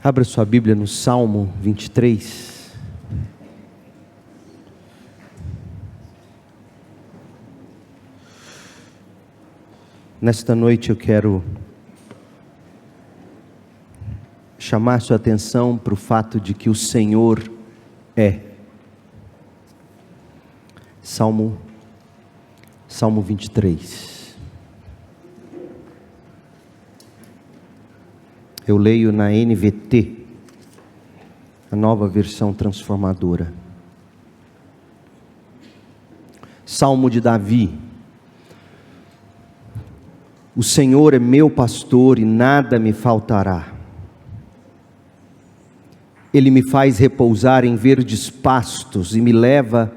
Abra sua Bíblia no Salmo 23. Nesta noite eu quero chamar sua atenção para o fato de que o Senhor é. Salmo 23. Eu leio na NVT, a nova versão transformadora. Salmo de Davi. O Senhor é meu pastor e nada me faltará. Ele me faz repousar em verdes pastos e me leva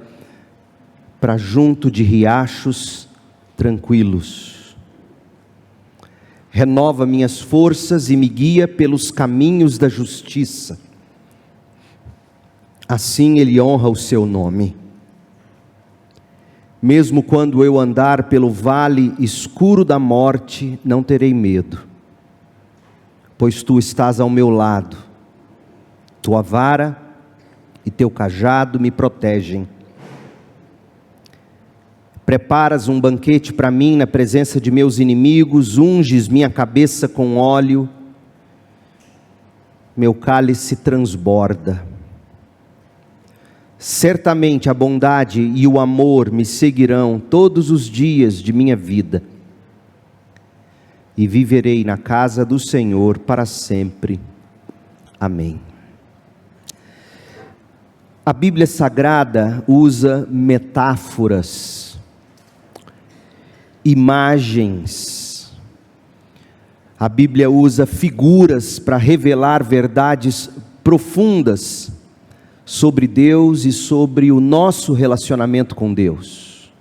para junto de riachos tranquilos. Renova minhas forças e me guia pelos caminhos da justiça. Assim Ele honra o seu nome. Mesmo quando eu andar pelo vale escuro da morte, não terei medo, pois Tu estás ao meu lado. Tua vara e Teu cajado me protegem. Preparas um banquete para mim na presença de meus inimigos, unges minha cabeça com óleo, meu cálice transborda. Certamente a bondade e o amor me seguirão todos os dias de minha vida, e viverei na casa do Senhor para sempre. Amém. A Bíblia Sagrada usa metáforas, imagens. A Bíblia usa figuras para revelar verdades profundas sobre Deus e sobre o nosso relacionamento com Deus.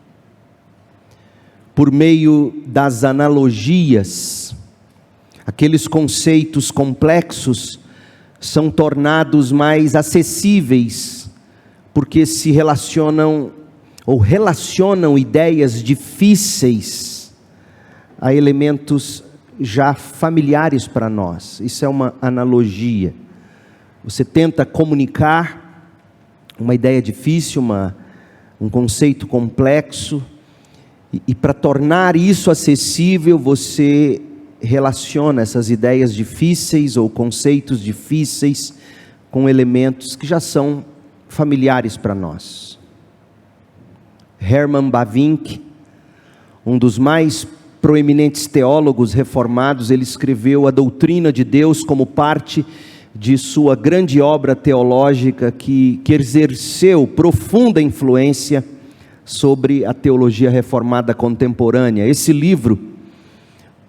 Por meio das analogias, aqueles conceitos complexos são tornados mais acessíveis, porque se relacionam ideias difíceis a elementos já familiares para nós. Isso é uma analogia. Você tenta comunicar uma ideia difícil, um conceito complexo, e para tornar isso acessível, você relaciona essas ideias difíceis ou conceitos difíceis com elementos que já são familiares para nós. Herman Bavinck, um dos mais proeminentes teólogos reformados, ele escreveu A Doutrina de Deus como parte de sua grande obra teológica que exerceu profunda influência sobre a teologia reformada contemporânea. Esse livro,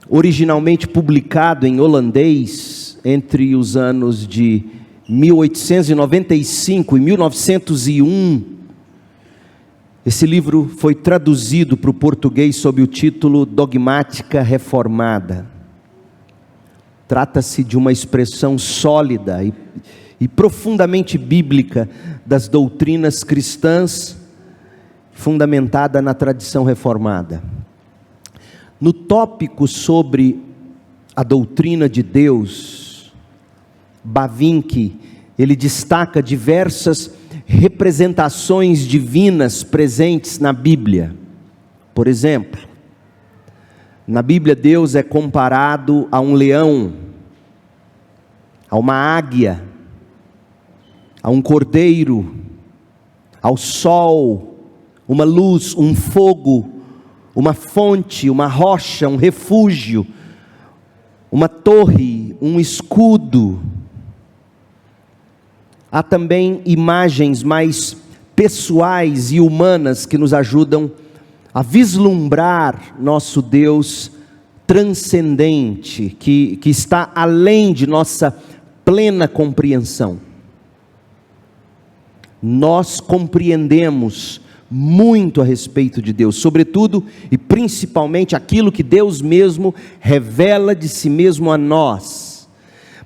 originalmente publicado em holandês entre os anos de 1895 e 1901, esse livro foi traduzido para o português sob o título Dogmática Reformada. Trata-se de uma expressão sólida e profundamente bíblica das doutrinas cristãs, fundamentada na tradição reformada. No tópico sobre a doutrina de Deus, Bavinck, ele destaca diversas representações divinas presentes na Bíblia. Por exemplo, na Bíblia Deus é comparado a um leão, a uma águia, a um cordeiro, ao sol, uma luz, um fogo, uma fonte, uma rocha, um refúgio, uma torre, um escudo. Há também imagens mais pessoais e humanas que nos ajudam a vislumbrar nosso Deus transcendente, que está além de nossa plena compreensão. Nós compreendemos muito a respeito de Deus, sobretudo e principalmente aquilo que Deus mesmo revela de si mesmo a nós.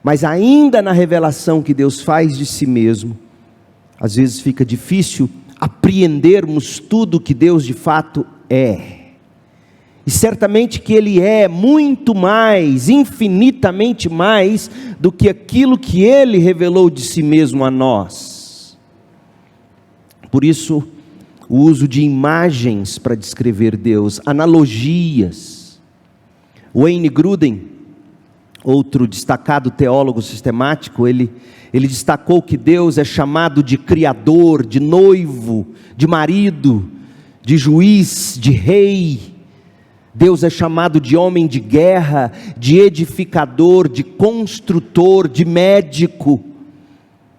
Mas ainda na revelação que Deus faz de si mesmo, às vezes fica difícil apreendermos tudo que Deus de fato é. E certamente que Ele é muito mais, infinitamente mais, do que aquilo que Ele revelou de si mesmo a nós. Por isso, o uso de imagens para descrever Deus, analogias. Wayne Grudem, outro destacado teólogo sistemático, ele destacou que Deus é chamado de Criador, de noivo, de marido, de juiz, de rei. Deus é chamado de homem de guerra, de edificador, de construtor, de médico.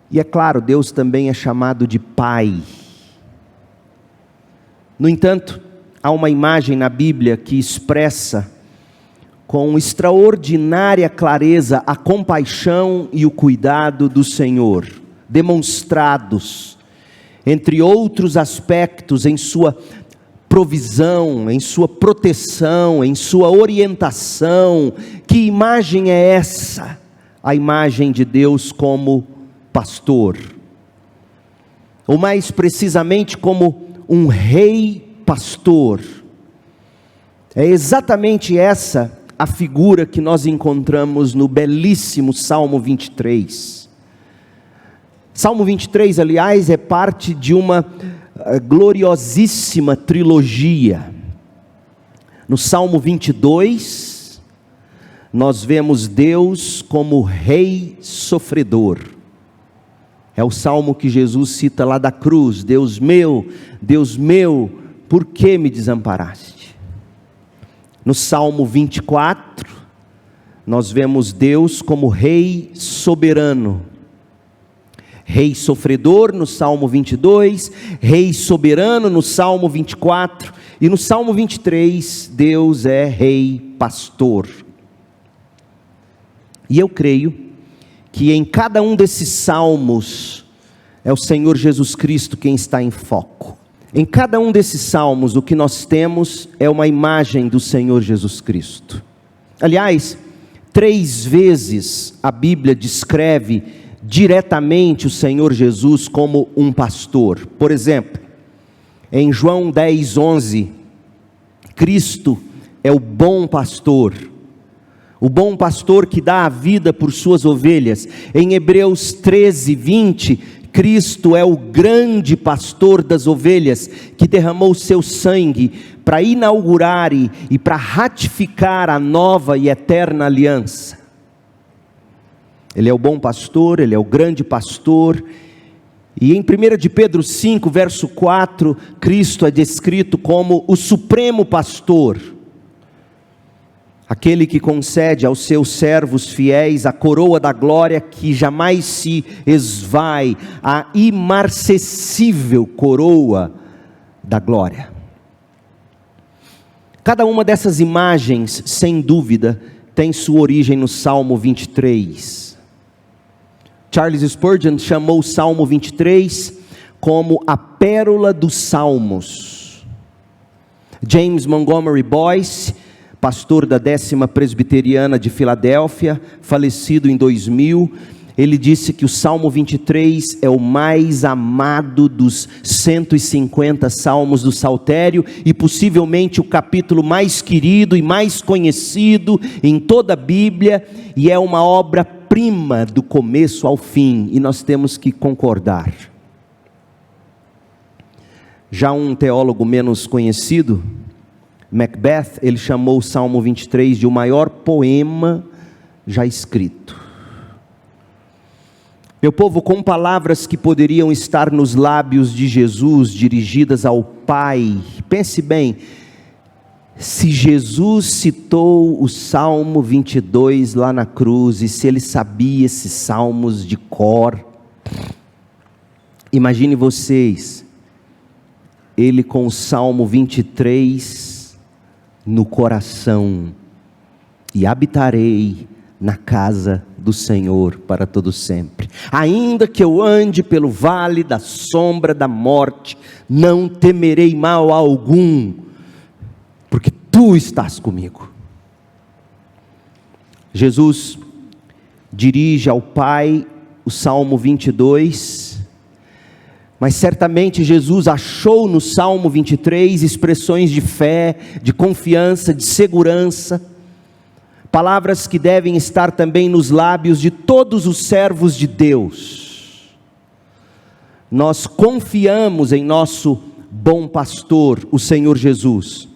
E é claro, Deus também é chamado de Pai. No entanto, há uma imagem na Bíblia que expressa com extraordinária clareza a compaixão e o cuidado do Senhor, demonstrados, entre outros aspectos, em sua provisão, em sua proteção, em sua orientação. Que imagem é essa? A imagem de Deus como pastor, ou mais precisamente como um rei pastor. É exatamente essa a figura que nós encontramos no belíssimo Salmo 23. Salmo 23, aliás, é parte de uma gloriosíssima trilogia. No Salmo 22, nós vemos Deus como rei sofredor. É o salmo que Jesus cita lá da cruz: Deus meu, por que me desamparaste? No Salmo 24, nós vemos Deus como rei soberano. Rei sofredor no Salmo 22, rei soberano no Salmo 24, e no Salmo 23, Deus é rei pastor. E eu creio que em cada um desses salmos, é o Senhor Jesus Cristo quem está em foco. Em cada um desses salmos, o que nós temos é uma imagem do Senhor Jesus Cristo. Aliás, 3 vezes a Bíblia descreve diretamente o Senhor Jesus como um pastor. Por exemplo, em João 10:11, Cristo é o bom pastor que dá a vida por suas ovelhas. Em Hebreus 13:20, Cristo é o grande pastor das ovelhas, que derramou seu sangue para inaugurar e para ratificar a nova e eterna aliança. Ele é o bom pastor, Ele é o grande pastor. E em 1 de Pedro 5, verso 4, Cristo é descrito como o supremo pastor, aquele que concede aos seus servos fiéis a coroa da glória que jamais se esvai, a imarcessível coroa da glória. Cada uma dessas imagens, sem dúvida, tem sua origem no Salmo 23. Charles Spurgeon chamou o Salmo 23 como a pérola dos salmos. James Montgomery Boyce, pastor da 10ª Presbiteriana de Filadélfia, falecido em 2000, ele disse que o Salmo 23 é o mais amado dos 150 salmos do Saltério, e possivelmente o capítulo mais querido e mais conhecido em toda a Bíblia, e é uma obra-prima do começo ao fim, e nós temos que concordar. Já um teólogo menos conhecido, Macbeth, ele chamou o Salmo 23 de o maior poema já escrito. Meu povo, com palavras que poderiam estar nos lábios de Jesus, dirigidas ao Pai, pense bem, se Jesus citou o Salmo 22 lá na cruz, e se ele sabia esses salmos de cor, imagine vocês, ele com o Salmo 23 no coração: e habitarei na casa do Senhor para todo sempre. Ainda que eu ande pelo vale da sombra da morte, não temerei mal algum, porque tu estás comigo. Jesus dirige ao Pai o Salmo 22, Mas certamente Jesus achou no Salmo 23 expressões de fé, de confiança, de segurança, palavras que devem estar também nos lábios de todos os servos de Deus. Nós confiamos em nosso bom pastor, o Senhor Jesus.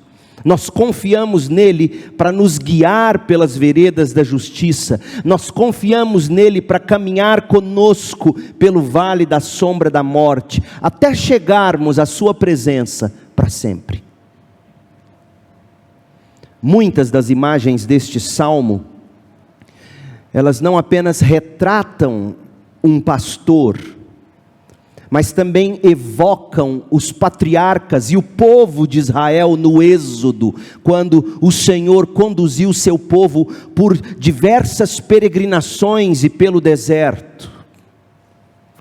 Nós confiamos nele para nos guiar pelas veredas da justiça. Nós confiamos nele para caminhar conosco pelo vale da sombra da morte, até chegarmos à sua presença para sempre. Muitas das imagens deste salmo, elas não apenas retratam um pastor, mas também evocam os patriarcas e o povo de Israel no Êxodo, quando o Senhor conduziu seu povo por diversas peregrinações e pelo deserto.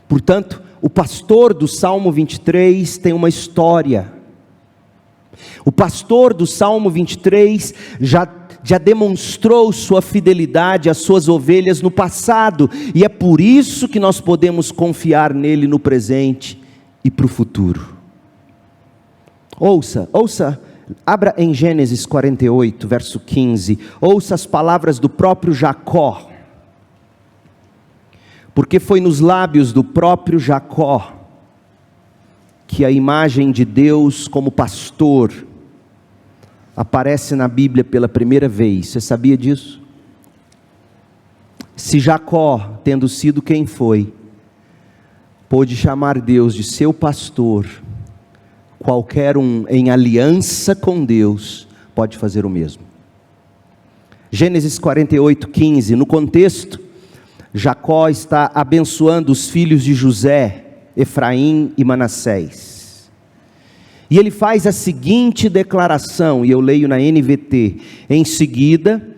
Portanto, o pastor do Salmo 23 tem uma história. O pastor do Salmo 23 já demonstrou sua fidelidade às suas ovelhas no passado, e é por isso que nós podemos confiar nele no presente e para o futuro. Ouça, abra em Gênesis 48, verso 15, ouça as palavras do próprio Jacó, porque foi nos lábios do próprio Jacó que a imagem de Deus como pastor aparece na Bíblia pela primeira vez. Você sabia disso? Se Jacó, tendo sido quem foi, pôde chamar Deus de seu pastor, qualquer um em aliança com Deus pode fazer o mesmo. Gênesis 48, 15, no contexto, Jacó está abençoando os filhos de José, Efraim e Manassés. E ele faz a seguinte declaração, e eu leio na NVT: em seguida,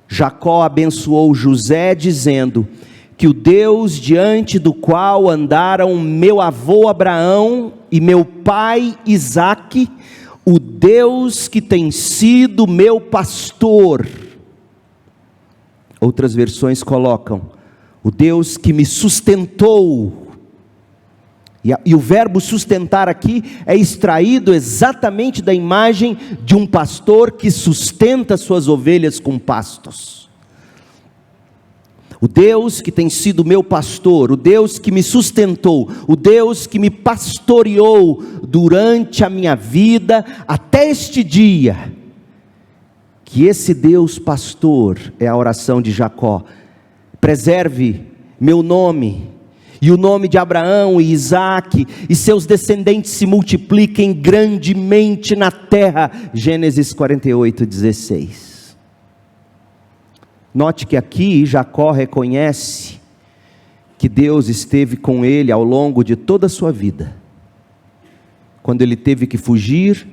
Jacó abençoou José, dizendo que o Deus diante do qual andaram meu avô Abraão e meu pai Isaque, o Deus que tem sido meu pastor. Outras versões colocam: o Deus que me sustentou. E o verbo sustentar aqui é extraído exatamente da imagem de um pastor que sustenta suas ovelhas com pastos. O Deus que tem sido meu pastor, o Deus que me sustentou, o Deus que me pastoreou durante a minha vida até este dia. Que esse Deus pastor, é a oração de Jacó, preserve meu nome e o nome de Abraão e Isaque, e seus descendentes se multipliquem grandemente na terra. Gênesis 48, 16. Note que aqui Jacó reconhece que Deus esteve com ele ao longo de toda a sua vida. Quando ele teve que fugir,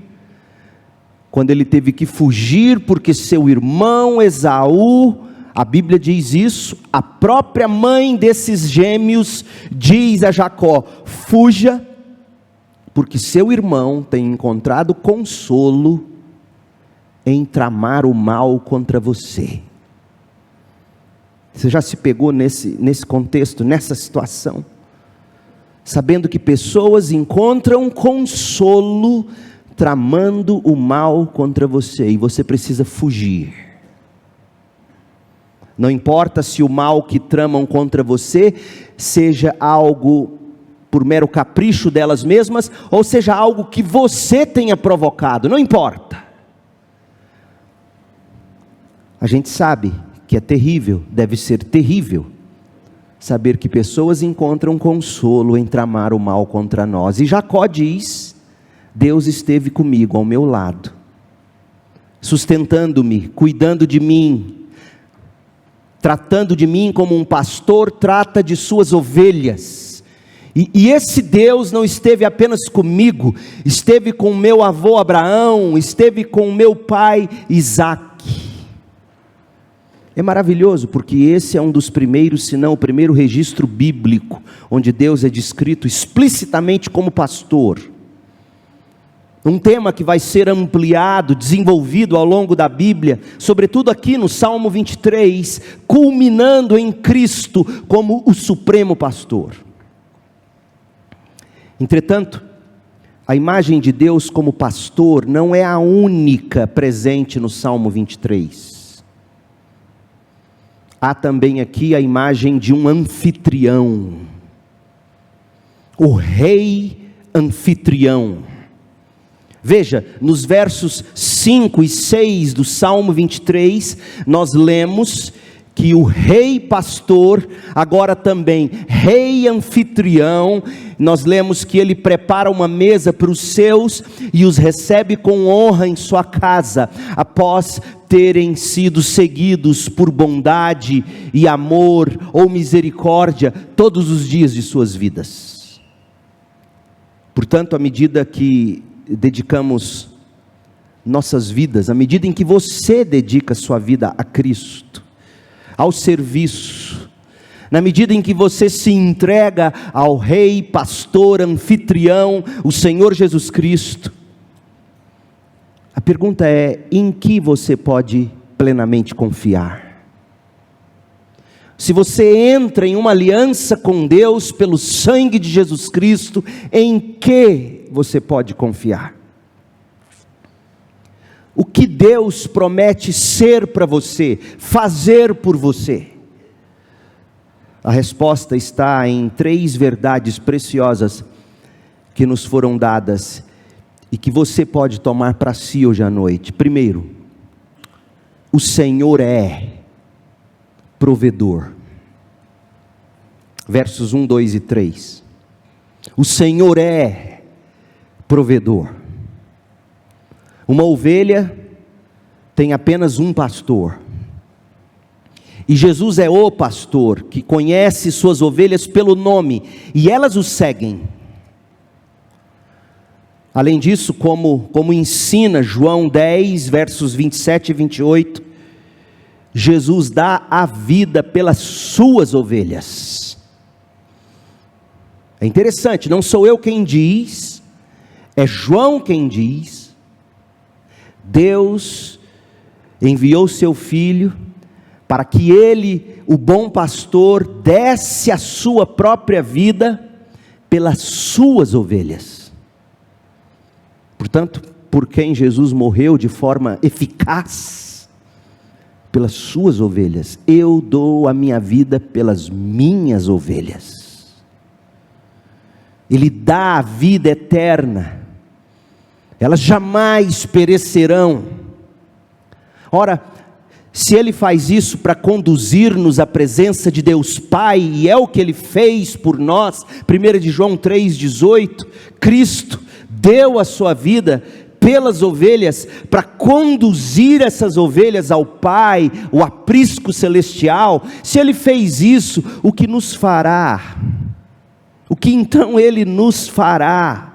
porque seu irmão Esaú, a Bíblia diz isso, a própria mãe desses gêmeos diz a Jacó: fuja, porque seu irmão tem encontrado consolo em tramar o mal contra você. Você já se pegou nesse contexto, nessa situação? Sabendo que pessoas encontram consolo tramando o mal contra você, e você precisa fugir. Não importa se o mal que tramam contra você seja algo por mero capricho delas mesmas, ou seja algo que você tenha provocado, não importa. A gente sabe que é terrível, deve ser terrível, saber que pessoas encontram consolo em tramar o mal contra nós. E Jacó diz: Deus esteve comigo, ao meu lado, sustentando-me, cuidando de mim, tratando de mim como um pastor trata de suas ovelhas. E esse Deus não esteve apenas comigo, esteve com meu avô Abraão, esteve com meu pai Isaque. É maravilhoso, porque esse é um dos primeiros, se não o primeiro registro bíblico, onde Deus é descrito explicitamente como pastor. Um tema que vai ser ampliado, desenvolvido ao longo da Bíblia, sobretudo aqui no Salmo 23, culminando em Cristo como o supremo pastor. Entretanto, a imagem de Deus como pastor não é a única presente no Salmo 23. Há também aqui a imagem de um anfitrião, o rei anfitrião. Veja, nos versos 5 e 6 do Salmo 23, nós lemos que o rei pastor, agora também rei anfitrião, nós lemos que ele prepara uma mesa para os seus e os recebe com honra em sua casa, após terem sido seguidos por bondade e amor ou misericórdia todos os dias de suas vidas. Portanto, à medida que dedicamos nossas vidas, à medida em que você dedica sua vida a Cristo, ao serviço, na medida em que você se entrega ao Rei, Pastor, Anfitrião, o Senhor Jesus Cristo, a pergunta é: em que você pode plenamente confiar? Se você entra em uma aliança com Deus pelo sangue de Jesus Cristo, em que você pode confiar? O que Deus promete ser para você, fazer por você? A resposta está em 3 verdades preciosas que nos foram dadas e que você pode tomar para si hoje à noite. Primeiro, o Senhor é provedor. Versos 1, 2 e 3. O Senhor é provedor. Uma ovelha tem apenas um pastor, e Jesus é o pastor que conhece suas ovelhas pelo nome, e elas o seguem. Além disso, como ensina João 10, versos 27 e 28, Jesus dá a vida pelas suas ovelhas. É interessante, não sou eu quem diz, é João quem diz. Deus enviou seu Filho para que Ele, o bom pastor, desse a sua própria vida pelas suas ovelhas. Portanto, por quem Jesus morreu de forma eficaz? Pelas suas ovelhas. Eu dou a minha vida pelas minhas ovelhas. Ele dá a vida eterna. Elas jamais perecerão. Ora, se Ele faz isso para conduzir-nos à presença de Deus Pai, e é o que Ele fez por nós, 1 de João 3,18, Cristo deu a sua vida pelas ovelhas, para conduzir essas ovelhas ao Pai, o aprisco celestial. Se Ele fez isso, o que nos fará? O que então Ele nos fará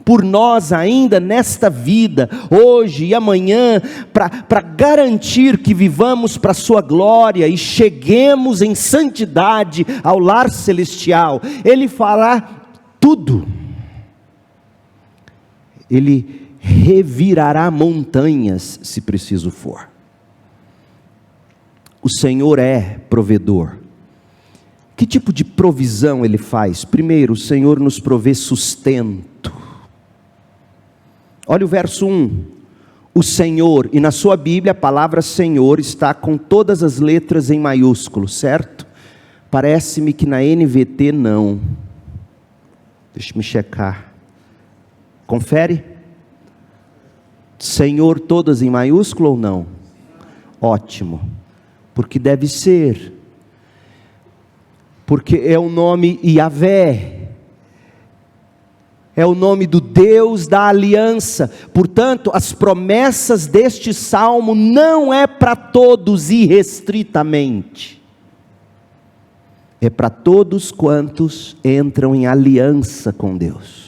por nós ainda nesta vida, hoje e amanhã, para garantir que vivamos para a sua glória e cheguemos em santidade ao lar celestial? Ele fará tudo. Ele revirará montanhas, se preciso for. O Senhor é provedor. Que tipo de provisão Ele faz? Primeiro, o Senhor nos provê sustento. Olha o verso 1, o Senhor, e na sua Bíblia a palavra Senhor está com todas as letras em maiúsculo, certo? Parece-me que na NVT não. Deixa-me checar. Confere. Senhor todas em maiúsculo ou não? Ótimo, porque deve ser. Porque é o nome Yahvé. É o nome do Deus da aliança. Portanto, as promessas deste salmo não é para todos irrestritamente. É para todos quantos entram em aliança com Deus.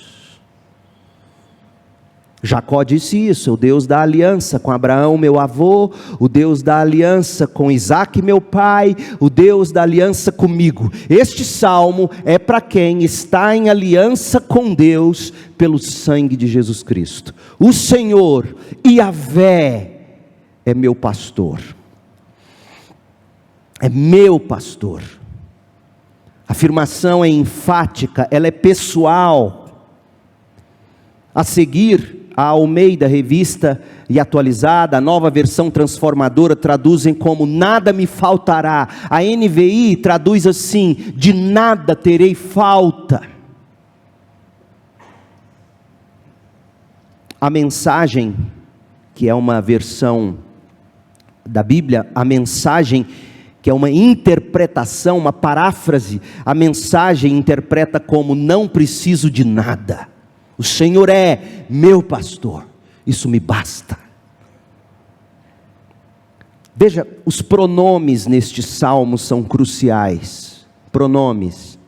Jacó disse isso: o Deus da aliança com Abraão meu avô, o Deus da aliança com Isaque meu pai, o Deus da aliança comigo. Este salmo é para quem está em aliança com Deus pelo sangue de Jesus Cristo. O Senhor, Yahvé, é meu pastor. É meu pastor. A afirmação é enfática, ela é pessoal. A seguir, a Almeida Revista e Atualizada, a Nova Versão Transformadora, traduzem como nada me faltará. A NVI traduz assim: de nada terei falta. A Mensagem, que é uma versão da Bíblia, a Mensagem, que é uma interpretação, uma paráfrase, a Mensagem interpreta como: não preciso de nada, o Senhor é meu pastor, isso me basta. Veja, os pronomes neste salmo são cruciais. Pronomes: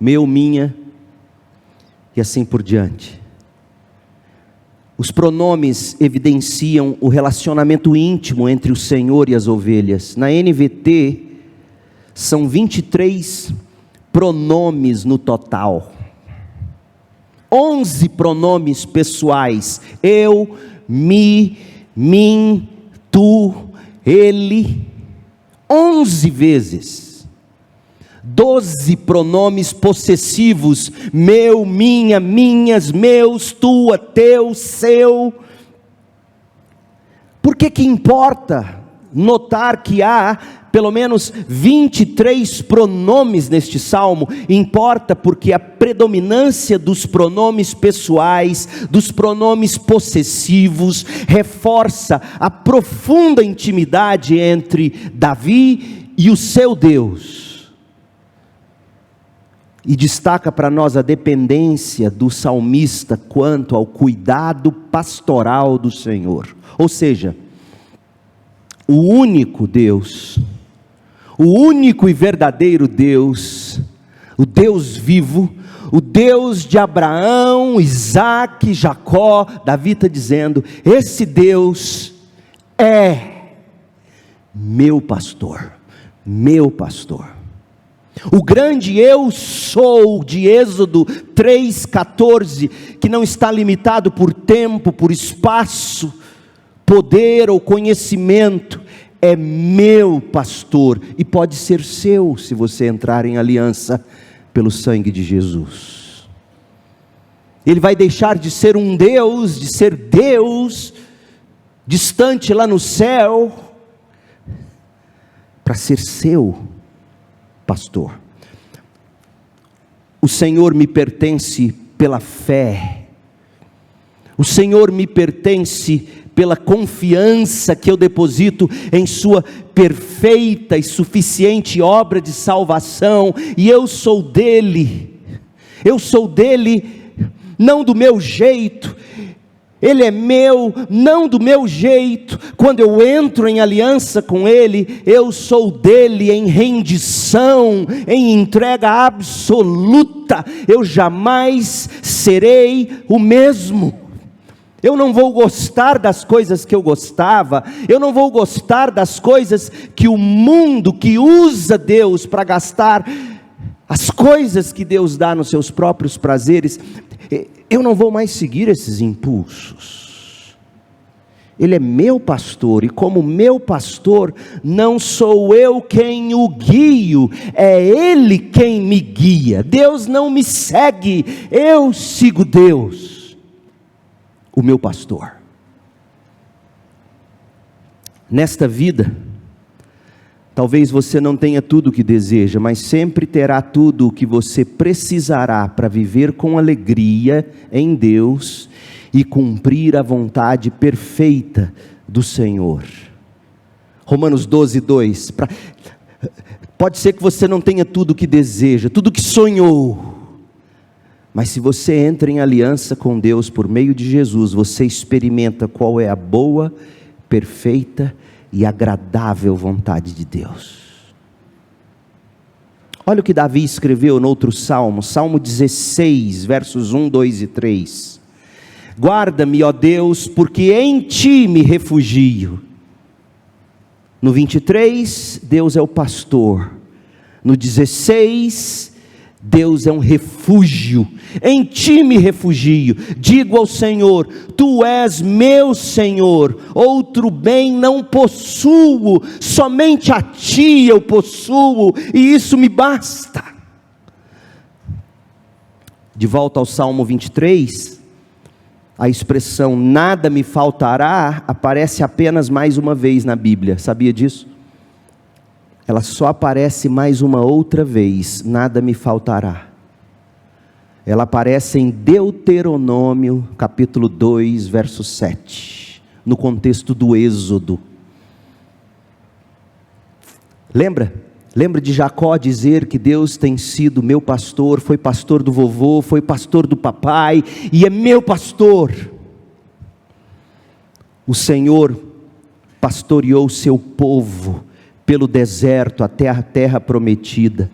meu, minha, e assim por diante. Os pronomes evidenciam o relacionamento íntimo entre o Senhor e as ovelhas. Na NVT, são 23 pronomes no total. 11 pronomes pessoais: eu, me, mim, tu, ele. 11 vezes. 12 pronomes possessivos: meu, minha, minhas, meus, tua, teu, seu. Por que importa notar que há pelo menos 23 pronomes neste salmo? Importa porque a predominância dos pronomes pessoais, dos pronomes possessivos, reforça a profunda intimidade entre Davi e o seu Deus. E destaca para nós a dependência do salmista quanto ao cuidado pastoral do Senhor. Ou seja, o único Deus, o único e verdadeiro Deus, o Deus vivo, o Deus de Abraão, Isaque, Jacó. Davi está dizendo: esse Deus é meu pastor, meu pastor. O grande eu sou de Êxodo 3,14, que não está limitado por tempo, por espaço, poder ou conhecimento, é meu pastor, e pode ser seu, se você entrar em aliança pelo sangue de Jesus. Ele vai deixar de ser um Deus, de ser Deus, distante lá no céu, para ser seu pastor. O Senhor me pertence pela fé, o Senhor me pertence pela confiança que eu deposito em sua perfeita e suficiente obra de salvação, e eu sou dele, não do meu jeito, Ele é meu, não do meu jeito. Quando eu entro em aliança com Ele, eu sou dele em rendição, em entrega absoluta. Eu jamais serei o mesmo. Eu não vou gostar das coisas que eu gostava, eu não vou gostar das coisas que o mundo, que usa Deus para gastar as coisas que Deus dá nos seus próprios prazeres. Eu não vou mais seguir esses impulsos. Ele é meu pastor, e como meu pastor, não sou eu quem o guio, é Ele quem me guia. Deus não me segue, eu sigo Deus, o meu pastor. Nesta vida, talvez você não tenha tudo o que deseja, mas sempre terá tudo o que você precisará para viver com alegria em Deus e cumprir a vontade perfeita do Senhor. Romanos 12:2. Pode ser que você não tenha tudo o que deseja, tudo o que sonhou, mas se você entra em aliança com Deus por meio de Jesus, você experimenta qual é a boa, perfeita e agradável vontade de Deus. Olha o que Davi escreveu no outro salmo, Salmo 16, versos 1, 2 e 3. Guarda-me, ó Deus, porque em ti me refugio. No 23, Deus é o pastor. No 16, Deus é um refúgio. Em ti me refugio. Digo ao Senhor: tu és meu Senhor, outro bem não possuo, somente a ti eu possuo, e isso me basta. De volta ao Salmo 23, a expressão nada me faltará aparece apenas mais uma vez na Bíblia, sabia disso? Ela só aparece mais uma outra vez, nada me faltará. Ela aparece em Deuteronômio, capítulo 2, verso 7, no contexto do Êxodo. Lembra de Jacó dizer que Deus tem sido meu pastor, foi pastor do vovô, foi pastor do papai, e é meu pastor. O Senhor pastoreou seu povo pelo deserto até a terra prometida.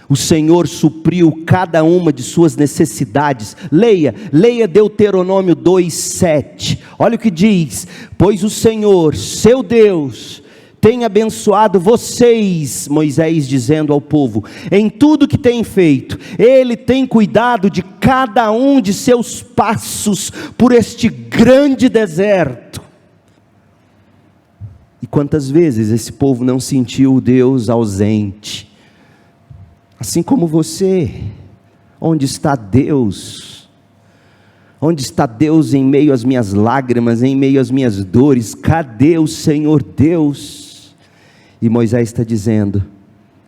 O Senhor supriu cada uma de suas necessidades. Leia Deuteronômio 2:7. Olha o que diz: pois o Senhor, seu Deus, tem abençoado vocês, Moisés dizendo ao povo, em tudo que tem feito. Ele tem cuidado de cada um de seus passos por este grande deserto. E quantas vezes esse povo não sentiu o Deus ausente? Assim como você. Onde está Deus? Onde está Deus em meio às minhas lágrimas, em meio às minhas dores? Cadê o Senhor Deus? E Moisés está dizendo,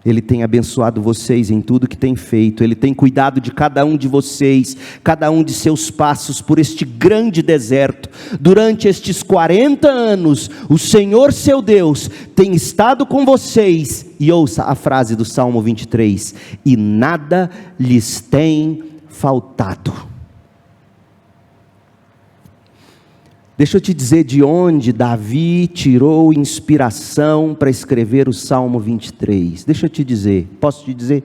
Ele tem abençoado vocês em tudo que tem feito, Ele tem cuidado de cada um de vocês, cada um de seus passos por este grande deserto. Durante estes 40 anos, o Senhor seu Deus tem estado com vocês. E ouça a frase do Salmo 23, e nada lhes tem faltado. Deixa eu te dizer de onde Davi tirou inspiração para escrever o Salmo 23. Deixa eu te dizer, posso te dizer?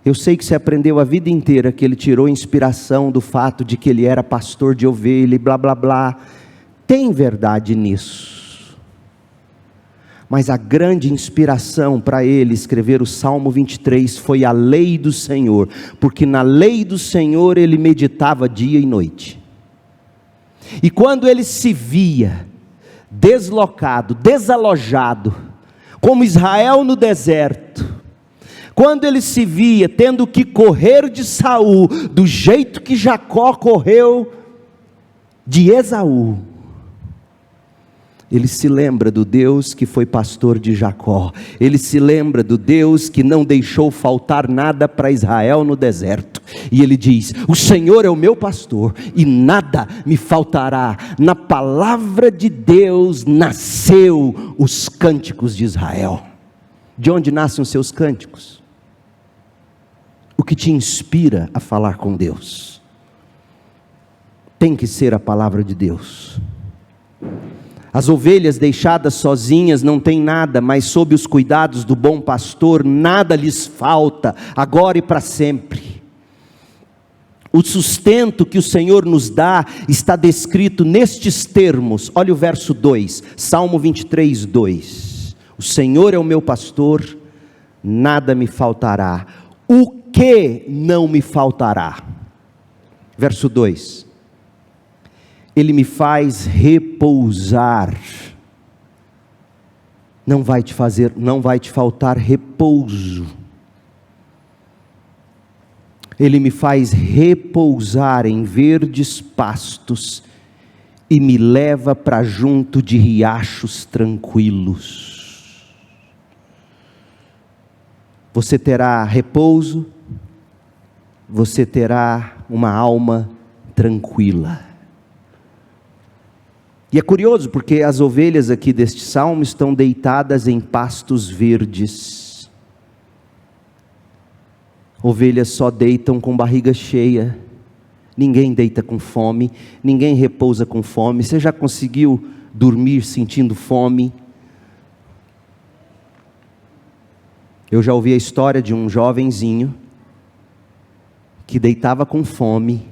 Eu sei que você aprendeu a vida inteira que ele tirou inspiração do fato de que ele era pastor de ovelha e blá blá blá. Tem verdade nisso. Mas a grande inspiração para ele escrever o Salmo 23 foi a lei do Senhor. Porque na lei do Senhor ele meditava dia e noite. E quando ele se via deslocado, desalojado, como Israel no deserto, quando ele se via tendo que correr de Saul, do jeito que Jacó correu de Esaú, ele se lembra do Deus que foi pastor de Jacó, ele se lembra do Deus que não deixou faltar nada para Israel no deserto, e ele diz, o Senhor é o meu pastor, e nada me faltará. Na palavra de Deus nasceu os cânticos de Israel. De onde nascem os seus cânticos? O que te inspira a falar com Deus? Tem que ser a palavra de Deus. As ovelhas deixadas sozinhas não têm nada, mas sob os cuidados do bom pastor, nada lhes falta, agora e para sempre. O sustento que o Senhor nos dá, está descrito nestes termos, olha o verso 2, Salmo 23, 2. O Senhor é o meu pastor, nada me faltará. O que não me faltará? Verso 2. Ele me faz repousar. Não vai te faltar repouso. Ele me faz repousar em verdes pastos e me leva para junto de riachos tranquilos. Você terá repouso, você terá uma alma tranquila. E é curioso porque as ovelhas aqui deste salmo estão deitadas em pastos verdes. Ovelhas só deitam com barriga cheia, ninguém deita com fome, ninguém repousa com fome. Você já conseguiu dormir sentindo fome? Eu já ouvi a história de um jovenzinho que deitava com fome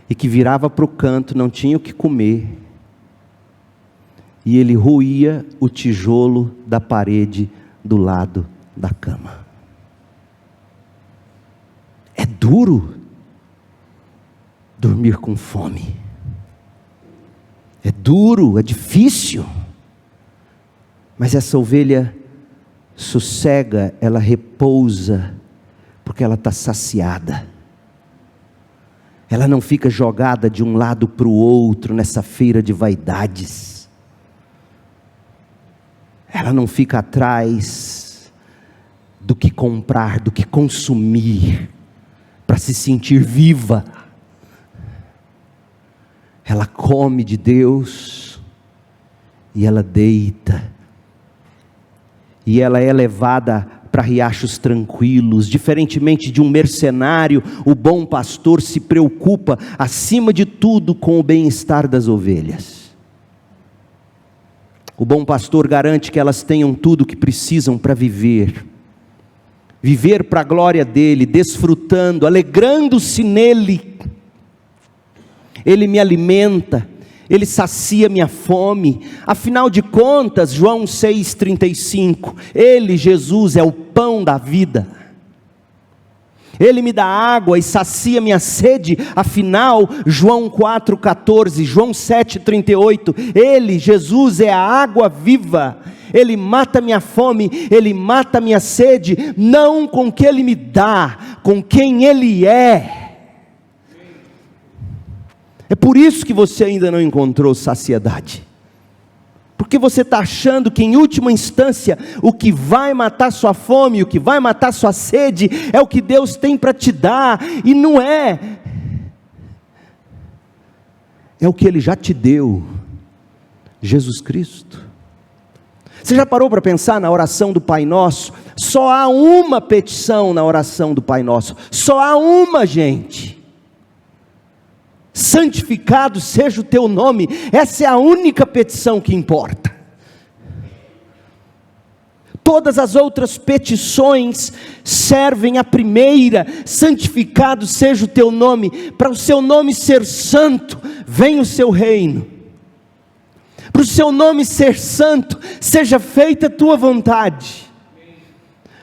e que virava para o canto, não tinha o que comer, e ele roía o tijolo da parede do lado da cama. É duro dormir com fome, é duro, é difícil, mas essa ovelha sossega, ela repousa, Porque ela está saciada. Ela não fica jogada de um lado para o outro nessa feira de vaidades. Ela não fica atrás do que comprar, do que consumir, para se sentir viva. Ela come de Deus e ela deita. E ela é levada para riachos tranquilos. Diferentemente de um mercenário, o bom pastor se preocupa, acima de tudo, com o bem-estar das ovelhas. O bom pastor garante que elas tenham tudo o que precisam para viver. Viver para a glória dele, desfrutando, alegrando-se nele. Ele me alimenta, Ele sacia minha fome. Afinal de contas, João 6,35, Ele, Jesus, é o pão da vida. Ele me dá água e sacia minha sede. Afinal, João 4,14, João 7,38, Ele, Jesus, é a água viva. Ele mata minha fome, Ele mata minha sede, não com o que Ele me dá, com quem Ele é. É por isso que você ainda não encontrou saciedade. Porque você está achando que em última instância, o que vai matar sua fome, o que vai matar sua sede, é o que Deus tem para te dar, e não é. É o que Ele já te deu, Jesus Cristo. Você já parou para pensar na oração do Pai Nosso? Só há uma petição na oração do Pai Nosso, só há uma, gente. Santificado seja o teu nome. Essa é a única petição que importa. Todas as outras petições servem à primeira: santificado seja o teu nome. Para o seu nome ser santo, venha o seu reino. Para o seu nome ser santo, seja feita a tua vontade.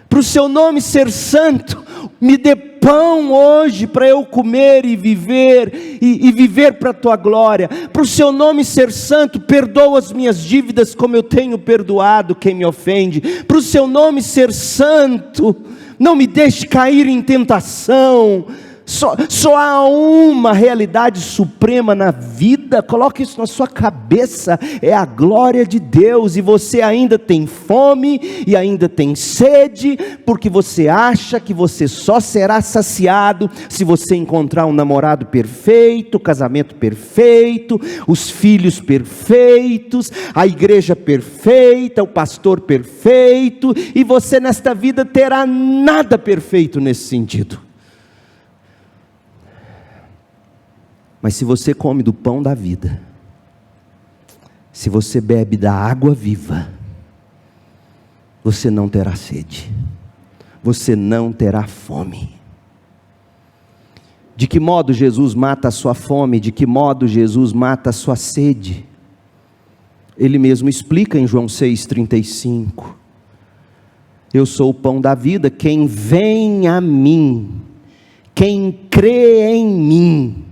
Para o seu nome ser santo, me dê pão hoje para eu comer e viver, e viver para a tua glória. Para o seu nome ser santo, perdoa as minhas dívidas como eu tenho perdoado quem me ofende. Para o seu nome ser santo, não me deixe cair em tentação. Só há uma realidade suprema na vida, coloque isso na sua cabeça, é a glória de Deus. E você ainda tem fome e ainda tem sede, porque você acha que você só será saciado se você encontrar um namorado perfeito, o casamento perfeito, os filhos perfeitos, a igreja perfeita, o pastor perfeito, e você nesta vida terá nada perfeito nesse sentido. Mas se você come do pão da vida, se você bebe da água viva, você não terá sede, você não terá fome. De que modo Jesus mata a sua fome? De que modo Jesus mata a sua sede? Ele mesmo explica em João 6,35, eu sou o pão da vida, quem vem a mim, quem crê em mim,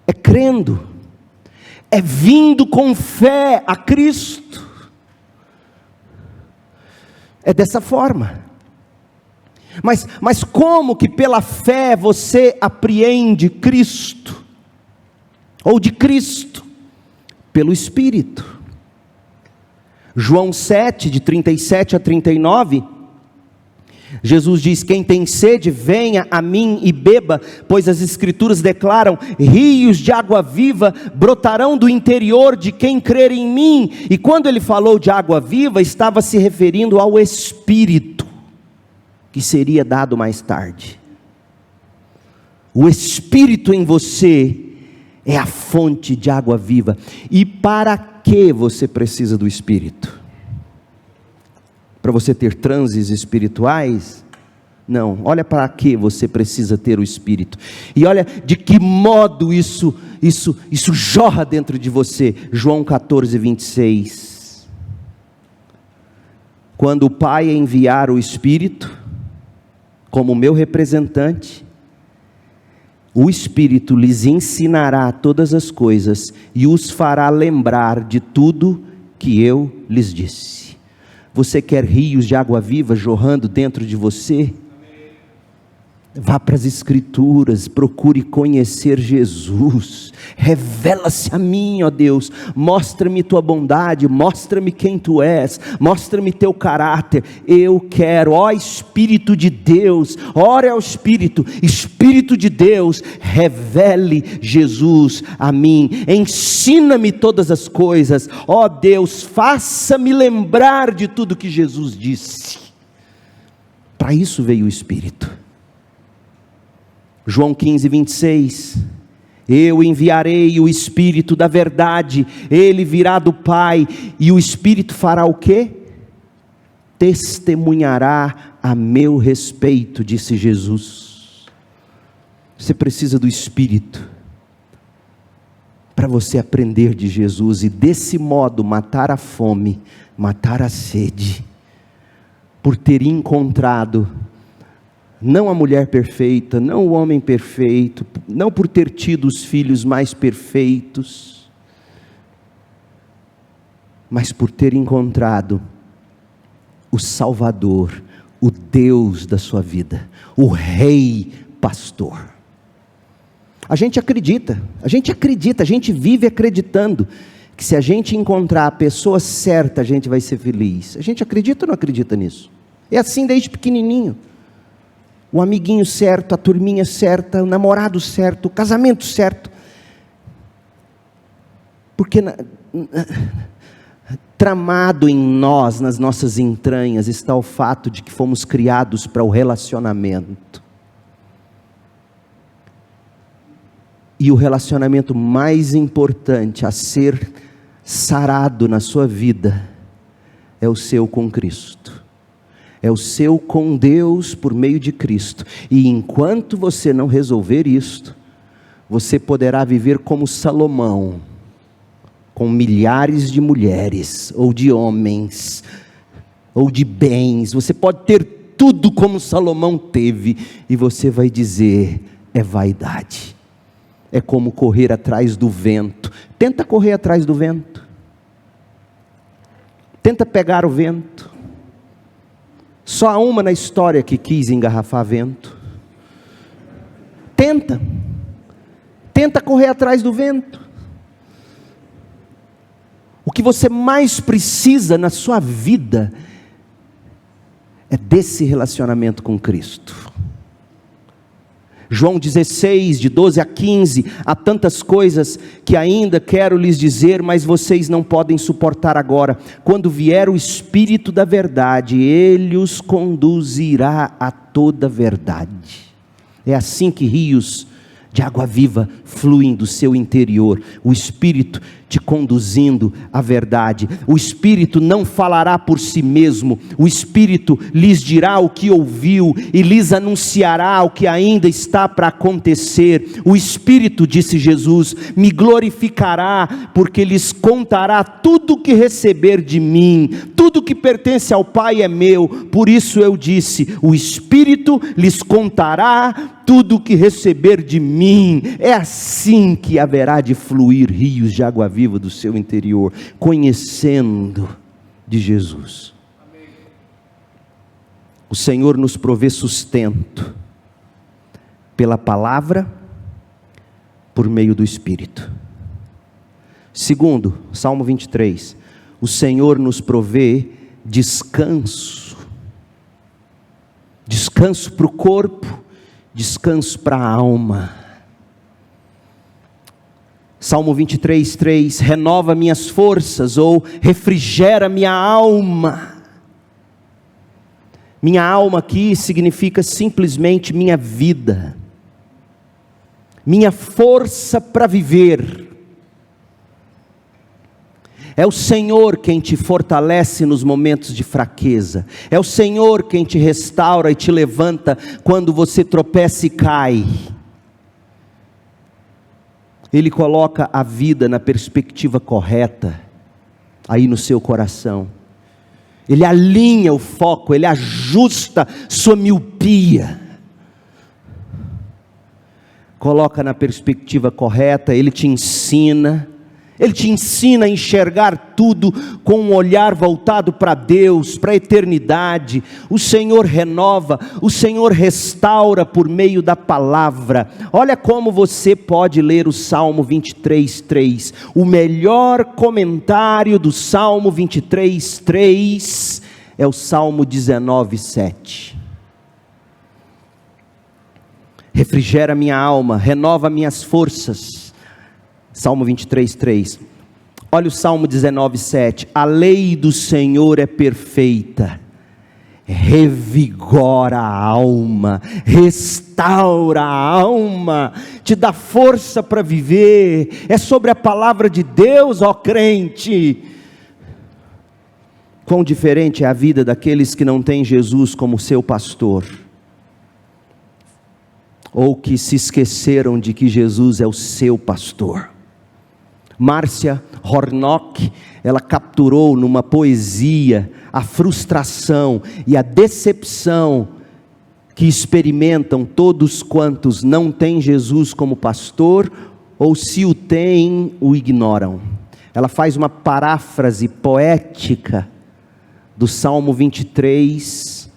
é crendo, é vindo com fé a Cristo, é dessa forma. Mas como que pela fé você apreende Cristo, ou de Cristo? Pelo Espírito. João 7, de 37 a 39, Jesus diz, quem tem sede, venha a mim e beba, pois as Escrituras declaram, rios de água viva brotarão do interior de quem crer em mim. E quando ele falou de água viva, estava se referindo ao Espírito, que seria dado mais tarde. O Espírito em você é a fonte de água viva. E para que você precisa do Espírito? Para você ter transes espirituais? Não, olha para que você precisa ter o Espírito, e olha de que modo isso jorra dentro de você. João 14,26, quando o Pai enviar o Espírito, como meu representante, o Espírito lhes ensinará todas as coisas, e os fará lembrar de tudo que eu lhes disse. Você quer rios de água viva jorrando dentro de você? Vá para as Escrituras, procure conhecer Jesus. Revela-se a mim, ó Deus. Mostra-me tua bondade, mostra-me quem tu és, mostra-me teu caráter. Eu quero, ó Espírito de Deus, ora ao Espírito, Espírito de Deus, revele Jesus a mim. Ensina-me todas as coisas, ó Deus, faça-me lembrar de tudo que Jesus disse. Para isso veio o Espírito. João 15, 26, eu enviarei o Espírito da verdade, ele virá do Pai, e o Espírito fará o quê? Testemunhará a meu respeito, disse Jesus. Você precisa do Espírito, para você aprender de Jesus, e desse modo matar a fome, matar a sede, por ter encontrado não a mulher perfeita, não o homem perfeito, não por ter tido os filhos mais perfeitos, mas por ter encontrado o Salvador, o Deus da sua vida, o Rei Pastor. A gente acredita, a gente vive acreditando, que se a gente encontrar a pessoa certa, a gente vai ser feliz. A gente acredita ou não acredita nisso? É assim desde pequenininho. O amiguinho certo, a turminha certa, o namorado certo, o casamento certo. Porque tramado em nós, nas nossas entranhas, está o fato de que fomos criados para o relacionamento. E o relacionamento mais importante a ser sarado na sua vida é o seu com Cristo. É o seu com Deus por meio de Cristo. E enquanto você não resolver isto, você poderá viver como Salomão, com milhares de mulheres, ou de homens, ou de bens. Você pode ter tudo como Salomão teve, e você vai dizer, é vaidade. É como correr atrás do vento. Tenta correr atrás do vento. Tenta pegar o vento. Só há uma na história que quis engarrafar vento. Tenta correr atrás do vento. O que você mais precisa na sua vida é desse relacionamento com Cristo. João 16, de 12 a 15, há tantas coisas que ainda quero lhes dizer, mas vocês não podem suportar agora. Quando vier o Espírito da verdade, Ele os conduzirá a toda a verdade. É assim que rios de água viva fluem do seu interior, o Espírito te conduzindo à verdade. O Espírito não falará por si mesmo, o Espírito lhes dirá o que ouviu e lhes anunciará o que ainda está para acontecer. O Espírito, disse Jesus, me glorificará, porque lhes contará tudo o que receber de mim. Tudo que pertence ao Pai é meu, por isso eu disse, o Espírito lhes contará tudo o que receber de mim. É assim que haverá de fluir rios de água viva do seu interior, conhecendo de Jesus. Amém. O Senhor nos provê sustento pela palavra, por meio do Espírito. Segundo, Salmo 23, o Senhor nos provê descanso. Descanso para o corpo, descanso para a alma. Salmo 23, 3, renova minhas forças, ou refrigera minha alma. Minha alma aqui significa simplesmente minha vida, minha força para viver. É o Senhor quem te fortalece nos momentos de fraqueza. É o Senhor quem te restaura e te levanta quando você tropeça e cai. Ele coloca a vida na perspectiva correta, aí no seu coração. Ele alinha o foco, Ele ajusta sua miopia. Coloca na perspectiva correta, Ele te ensina, Ele te ensina a enxergar tudo com um olhar voltado para Deus, para a eternidade. O Senhor renova, o Senhor restaura por meio da palavra. Olha como você pode ler o Salmo 23:3. O melhor comentário do Salmo 23:3 é o Salmo 19:7. Refrigera minha alma, renova minhas forças. Salmo 23:3. Olha o Salmo 19:7. A lei do Senhor é perfeita, revigora a alma, restaura a alma, te dá força para viver. É sobre a palavra de Deus, ó crente. Quão diferente é a vida daqueles que não têm Jesus como seu pastor, ou que se esqueceram de que Jesus é o seu pastor. Márcia Hornock, ela capturou numa poesia a frustração e a decepção que experimentam todos quantos não têm Jesus como pastor, ou se o têm, o ignoram. Ela faz uma paráfrase poética do Salmo 23,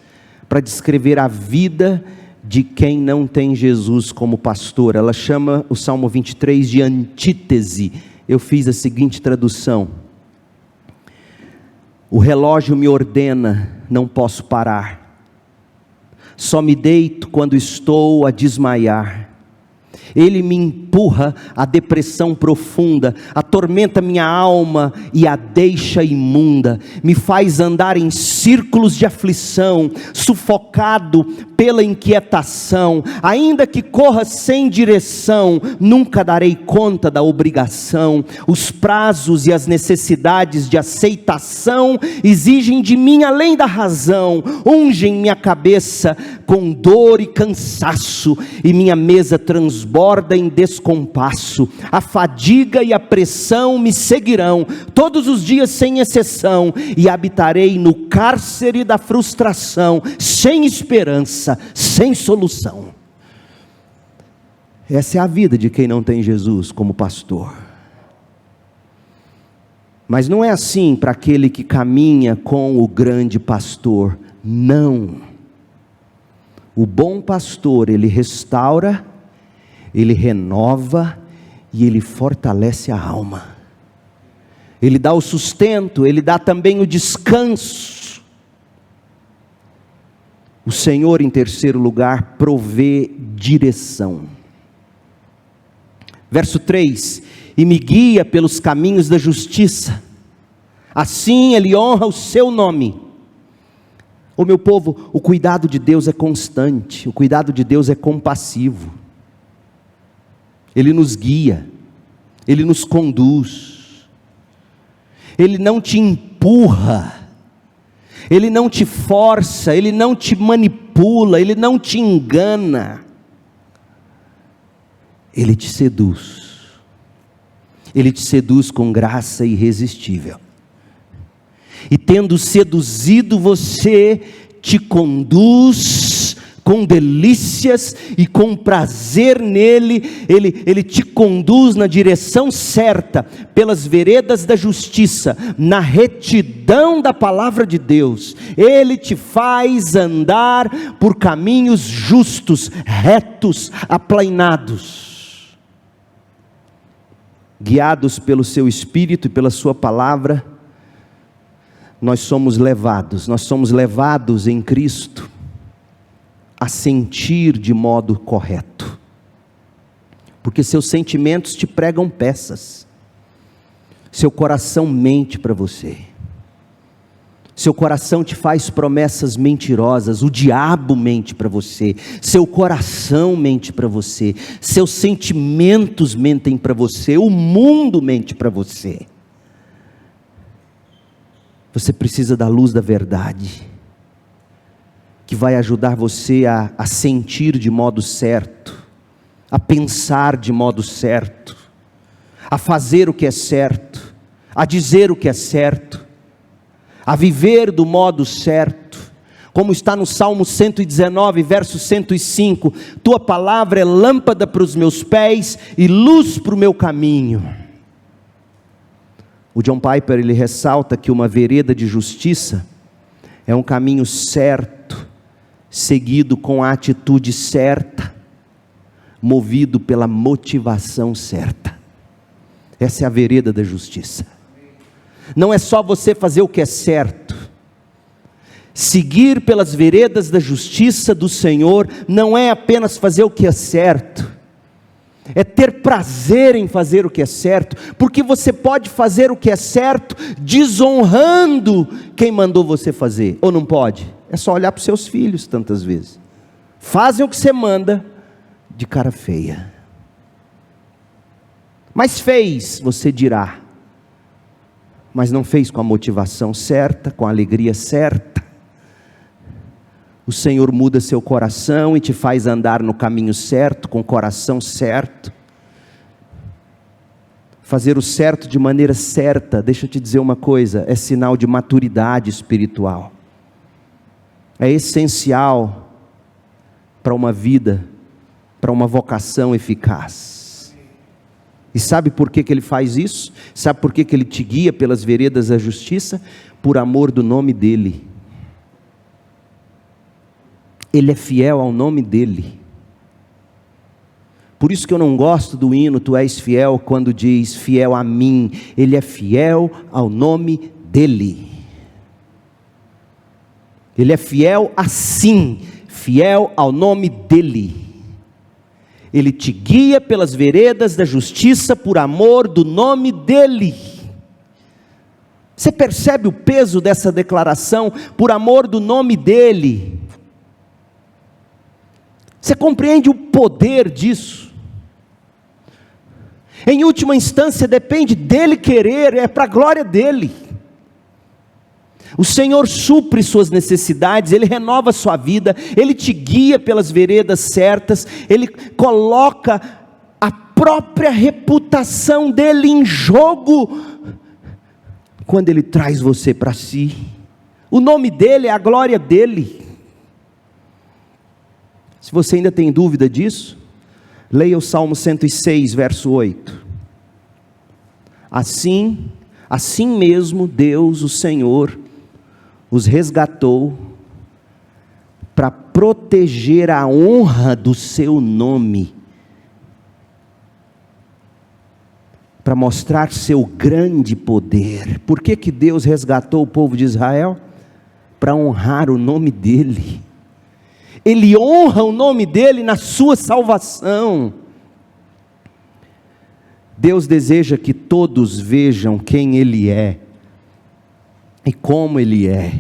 para descrever a vida de quem não tem Jesus como pastor. Ela chama o Salmo 23 de antítese. Eu fiz a seguinte tradução: o relógio me ordena, não posso parar, só me deito quando estou a desmaiar. Ele me empurra à depressão profunda, atormenta minha alma e a deixa imunda, me faz andar em círculos de aflição, sufocado pela inquietação. Ainda que corra sem direção, nunca darei conta da obrigação. Os prazos e as necessidades de aceitação exigem de mim além da razão, ungem minha cabeça com dor e cansaço, e minha mesa transborda em descompasso. A fadiga e a pressão me seguirão todos os dias sem exceção, e habitarei no cárcere da frustração, sem esperança, sem solução. Essa é a vida de quem não tem Jesus como pastor. Mas não é assim para aquele que caminha com o grande pastor. Não. O bom pastor, ele restaura, ele renova e ele fortalece a alma. Ele dá o sustento, ele dá também o descanso. O Senhor, em terceiro lugar, provê direção. Verso 3: e me guia pelos caminhos da justiça, assim ele honra o seu nome. Ô meu povo, o cuidado de Deus é constante, o cuidado de Deus é compassivo. Ele nos guia, Ele nos conduz, Ele não te empurra, Ele não te força, Ele não te manipula, Ele não te engana. Ele te seduz, Ele te seduz com graça irresistível. E tendo seduzido você, te conduz com delícias e com prazer nele. Ele te conduz na direção certa, pelas veredas da justiça, na retidão da palavra de Deus. Ele te faz andar por caminhos justos, retos, aplainados. Guiados pelo seu Espírito e pela sua palavra, nós somos levados em Cristo a sentir de modo correto, porque seus sentimentos te pregam peças, seu coração mente para você, seu coração te faz promessas mentirosas, o diabo mente para você, seu coração mente para você, seus sentimentos mentem para você, o mundo mente para você. Você precisa da luz da verdade, que vai ajudar você a sentir de modo certo, a pensar de modo certo, a fazer o que é certo, a dizer o que é certo, a viver do modo certo, como está no Salmo 119, verso 105, tua palavra é lâmpada para os meus pés e luz para o meu caminho. O John Piper, ele ressalta que uma vereda de justiça é um caminho certo, seguido com a atitude certa, movido pela motivação certa. Essa é a vereda da justiça. Não é só você fazer o que é certo. Seguir pelas veredas da justiça do Senhor não é apenas fazer o que é certo, é ter prazer em fazer o que é certo, porque você pode fazer o que é certo desonrando quem mandou você fazer, ou não pode? É só olhar para os seus filhos tantas vezes, fazem o que você manda de cara feia, mas fez, você dirá, mas não fez com a motivação certa, com a alegria certa. O Senhor muda seu coração e te faz andar no caminho certo, com o coração certo. Fazer o certo de maneira certa, deixa eu te dizer uma coisa, é sinal de maturidade espiritual. É essencial para uma vida, para uma vocação eficaz. E sabe por que Ele faz isso? Sabe por que Ele te guia pelas veredas da justiça? Por amor do nome dEle. Ele é fiel ao nome dEle. Por isso que eu não gosto do hino, tu és fiel, quando diz fiel a mim. Ele é fiel ao nome dEle. Ele é fiel assim, fiel ao nome dEle. Ele te guia pelas veredas da justiça por amor do nome dEle. Você percebe o peso dessa declaração? Por amor do nome dEle. Você compreende o poder disso? Em última instância depende dEle querer, é para a glória dEle. O Senhor supre suas necessidades, Ele renova a sua vida, Ele te guia pelas veredas certas, Ele coloca a própria reputação dEle em jogo, quando Ele traz você para si. O nome dEle é a glória dEle. Se você ainda tem dúvida disso, leia o Salmo 106, verso 8. Assim mesmo Deus, o Senhor, os resgatou para proteger a honra do seu nome, para mostrar seu grande poder. Por que Deus resgatou o povo de Israel? Para honrar o nome dEle. Ele honra o nome dEle na sua salvação. Deus deseja que todos vejam quem Ele é e como Ele é.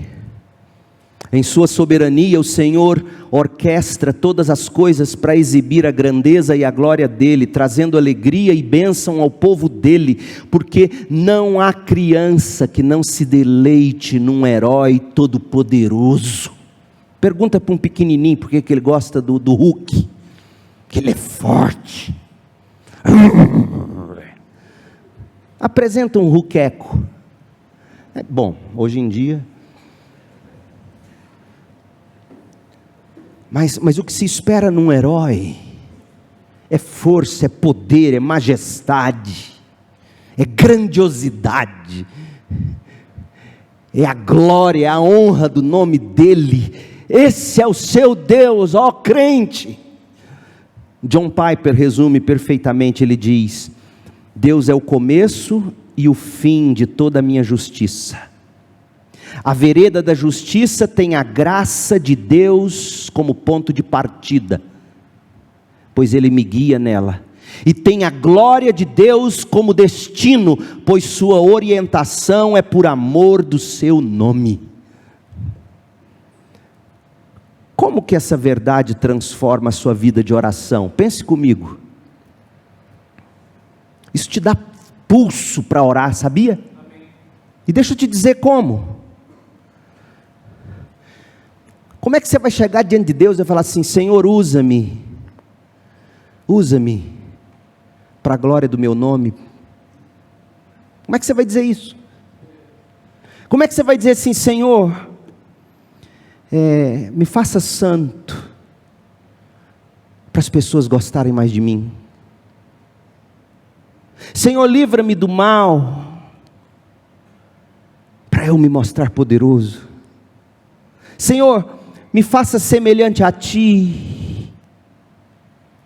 Em sua soberania, o Senhor orquestra todas as coisas para exibir a grandeza e a glória dEle, trazendo alegria e bênção ao povo dEle, porque não há criança que não se deleite num herói todo-poderoso. Pergunta para um pequenininho por que ele gosta do Hulk, que ele é forte. Apresenta um Hulkeco. Bom, hoje em dia. Mas o que se espera num herói é força, é poder, é majestade, é grandiosidade, é a glória, é a honra do nome dEle. Esse é o seu Deus, ó crente. John Piper resume perfeitamente, ele diz: Deus é o começo e o fim de toda a minha justiça. A vereda da justiça tem a graça de Deus como ponto de partida, pois Ele me guia nela. E tem a glória de Deus como destino, pois sua orientação é por amor do seu nome. Como que essa verdade transforma a sua vida de oração? Pense comigo. Isso te dá pulso para orar, sabia? Amém. E deixa eu te dizer como. Como é que você vai chegar diante de Deus e falar assim: Senhor, usa-me para a glória do meu nome? Como é que você vai dizer isso? Como é que você vai dizer assim: Senhor, me faça santo, para as pessoas gostarem mais de mim? Senhor, livra-me do mal, para eu me mostrar poderoso. Senhor, me faça semelhante a Ti,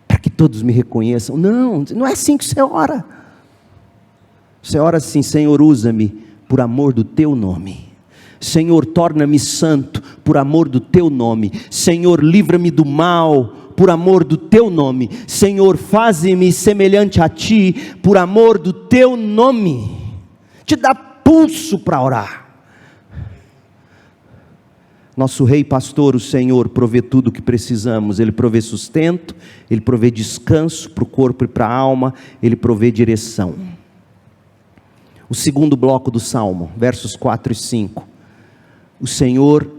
para que todos me reconheçam. Não é assim que você ora. Você ora assim: Senhor, usa-me por amor do Teu nome. Senhor, torna-me santo por amor do Teu nome. Senhor, livra-me do mal por amor do Teu nome. Senhor, faze-me semelhante a Ti por amor do Teu nome. Te dá pulso para orar. Nosso Rei Pastor, o Senhor, provê tudo o que precisamos. Ele provê sustento, Ele provê descanso para o corpo e para a alma, Ele provê direção. O segundo bloco do Salmo, versos 4 e 5. O Senhor,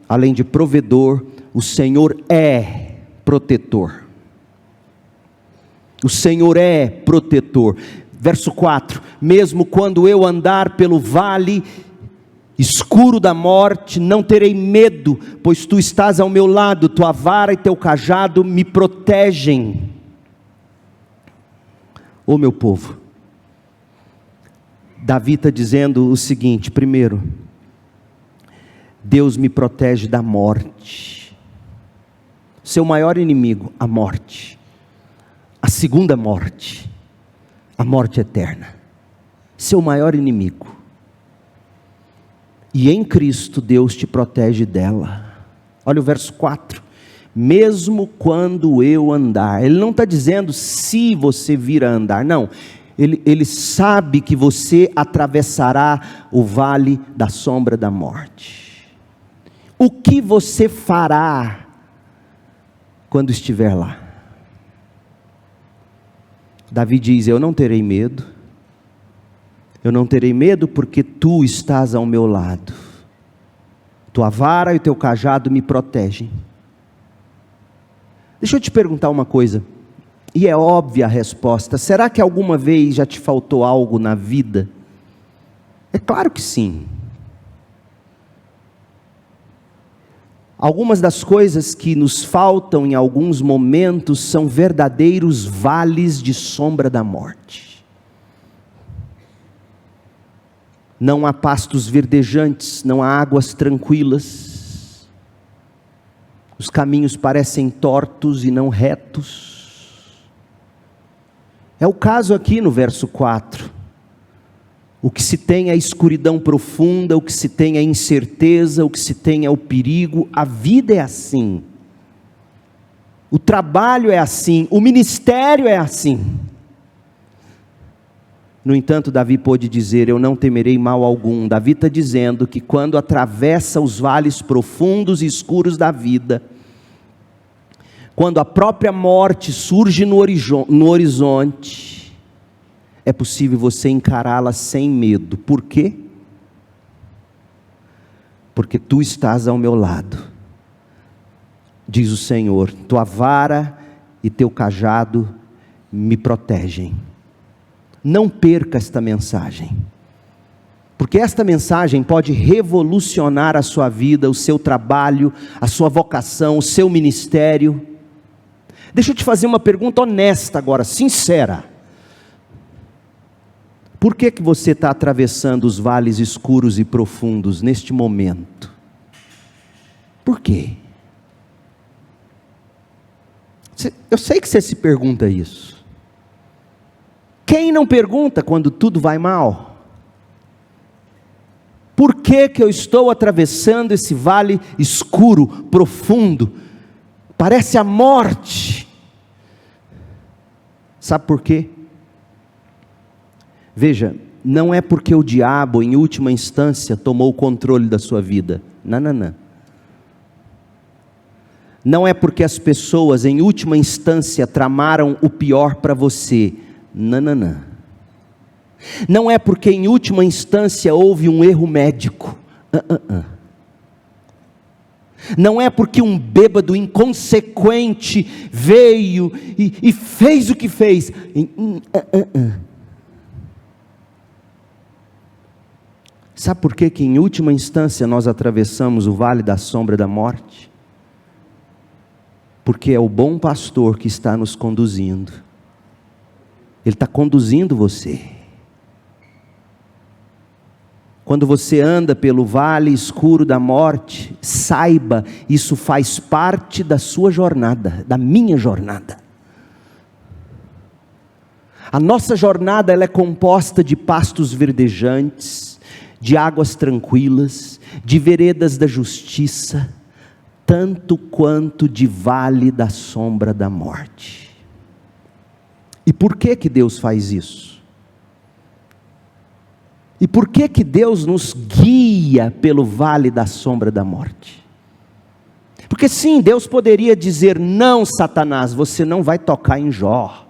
além de provedor, o Senhor é protetor. O Senhor é protetor. Verso 4: mesmo quando eu andar pelo vale escuro da morte, não terei medo, pois Tu estás ao meu lado, Tua vara e Teu cajado me protegem. Ô meu povo, Davi está dizendo o seguinte: primeiro, Deus me protege da morte. Seu maior inimigo, a morte. A segunda morte, a morte eterna. Seu maior inimigo. E em Cristo Deus te protege dela. Olha o verso 4. Mesmo quando eu andar. Ele não está dizendo se você vir a andar, não. Ele sabe que você atravessará o vale da sombra da morte. O que você fará quando estiver lá? Davi diz: eu não terei medo. Eu não terei medo porque Tu estás ao meu lado. Tua vara e o Teu cajado me protegem. Deixa eu te perguntar uma coisa, e é óbvia a resposta: será que alguma vez já te faltou algo na vida? É claro que sim. Algumas das coisas que nos faltam em alguns momentos são verdadeiros vales de sombra da morte. Não há pastos verdejantes, não há águas tranquilas. Os caminhos parecem tortos e não retos. É o caso aqui no verso 4. O que se tem é a escuridão profunda, o que se tem é a incerteza, o que se tem é o perigo. A vida é assim. O trabalho é assim, o ministério é assim. No entanto, Davi pôde dizer: eu não temerei mal algum. Davi está dizendo que quando atravessa os vales profundos e escuros da vida, quando a própria morte surge no horizonte, é possível você encará-la sem medo. Por quê? Porque Tu estás ao meu lado, diz o Senhor. Tua vara e Teu cajado me protegem. Não perca esta mensagem, porque esta mensagem pode revolucionar a sua vida, o seu trabalho, a sua vocação, o seu ministério. Deixa eu te fazer uma pergunta honesta agora, sincera. Por que você está atravessando os vales escuros e profundos neste momento? Por quê? Eu sei que você se pergunta isso. Quem não pergunta quando tudo vai mal? Por que eu estou atravessando esse vale escuro, profundo? Parece a morte. Sabe por quê? Veja, não é porque o diabo em última instância tomou o controle da sua vida. Não. Não é porque as pessoas em última instância tramaram o pior para você. Não. Não é porque em última instância houve um erro médico. Não é porque um bêbado inconsequente veio e fez o que fez. Sabe por que em última instância nós atravessamos o vale da sombra da morte? Porque é o bom pastor que está nos conduzindo. Ele está conduzindo você. Quando você anda pelo vale escuro da morte, saiba, isso faz parte da sua jornada, da minha jornada. A nossa jornada ela é composta de pastos verdejantes, de águas tranquilas, de veredas da justiça, tanto quanto de vale da sombra da morte. E por que que Deus faz isso? E por que que Deus nos guia pelo vale da sombra da morte? Porque sim, Deus poderia dizer: não, Satanás, você não vai tocar em Jó.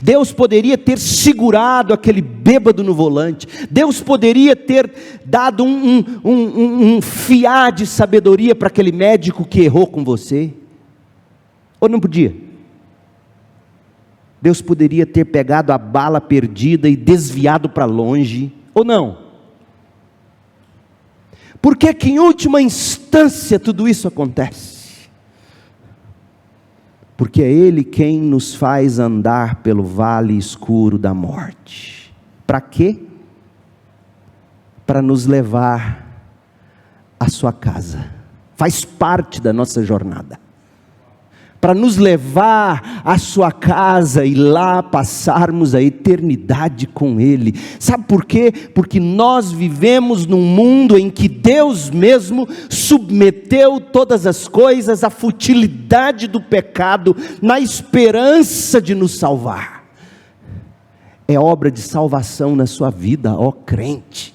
Deus poderia ter segurado aquele bêbado no volante. Deus poderia ter dado um fiar de sabedoria para aquele médico que errou com você. Ou não podia? Deus poderia ter pegado a bala perdida e desviado para longe, ou não? Por que que em última instância tudo isso acontece? Porque é Ele quem nos faz andar pelo vale escuro da morte. Para quê? Para nos levar à sua casa. Faz parte da nossa jornada. Para nos levar à sua casa e lá passarmos a eternidade com Ele. Sabe por quê? Porque nós vivemos num mundo em que Deus mesmo submeteu todas as coisas à futilidade do pecado, na esperança de nos salvar. É obra de salvação na sua vida, ó crente.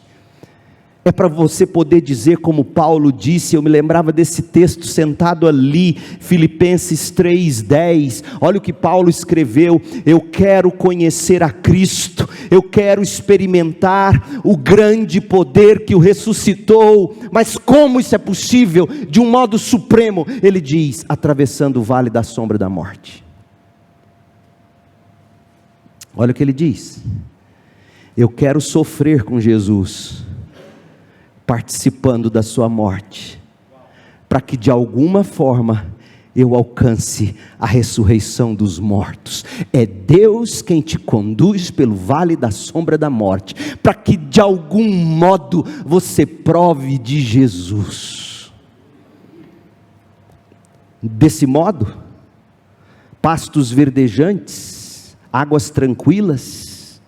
É para você poder dizer como Paulo disse, eu me lembrava desse texto sentado ali, Filipenses 3:10, olha o que Paulo escreveu: eu quero conhecer a Cristo, eu quero experimentar o grande poder que o ressuscitou. Mas como isso é possível? De um modo supremo, ele diz, atravessando o vale da sombra da morte. Olha o que ele diz: eu quero sofrer com Jesus, participando da sua morte, para que de alguma forma eu alcance a ressurreição dos mortos. É Deus quem te conduz pelo vale da sombra da morte, para que de algum modo você prove de Jesus. Desse modo, pastos verdejantes, águas tranquilas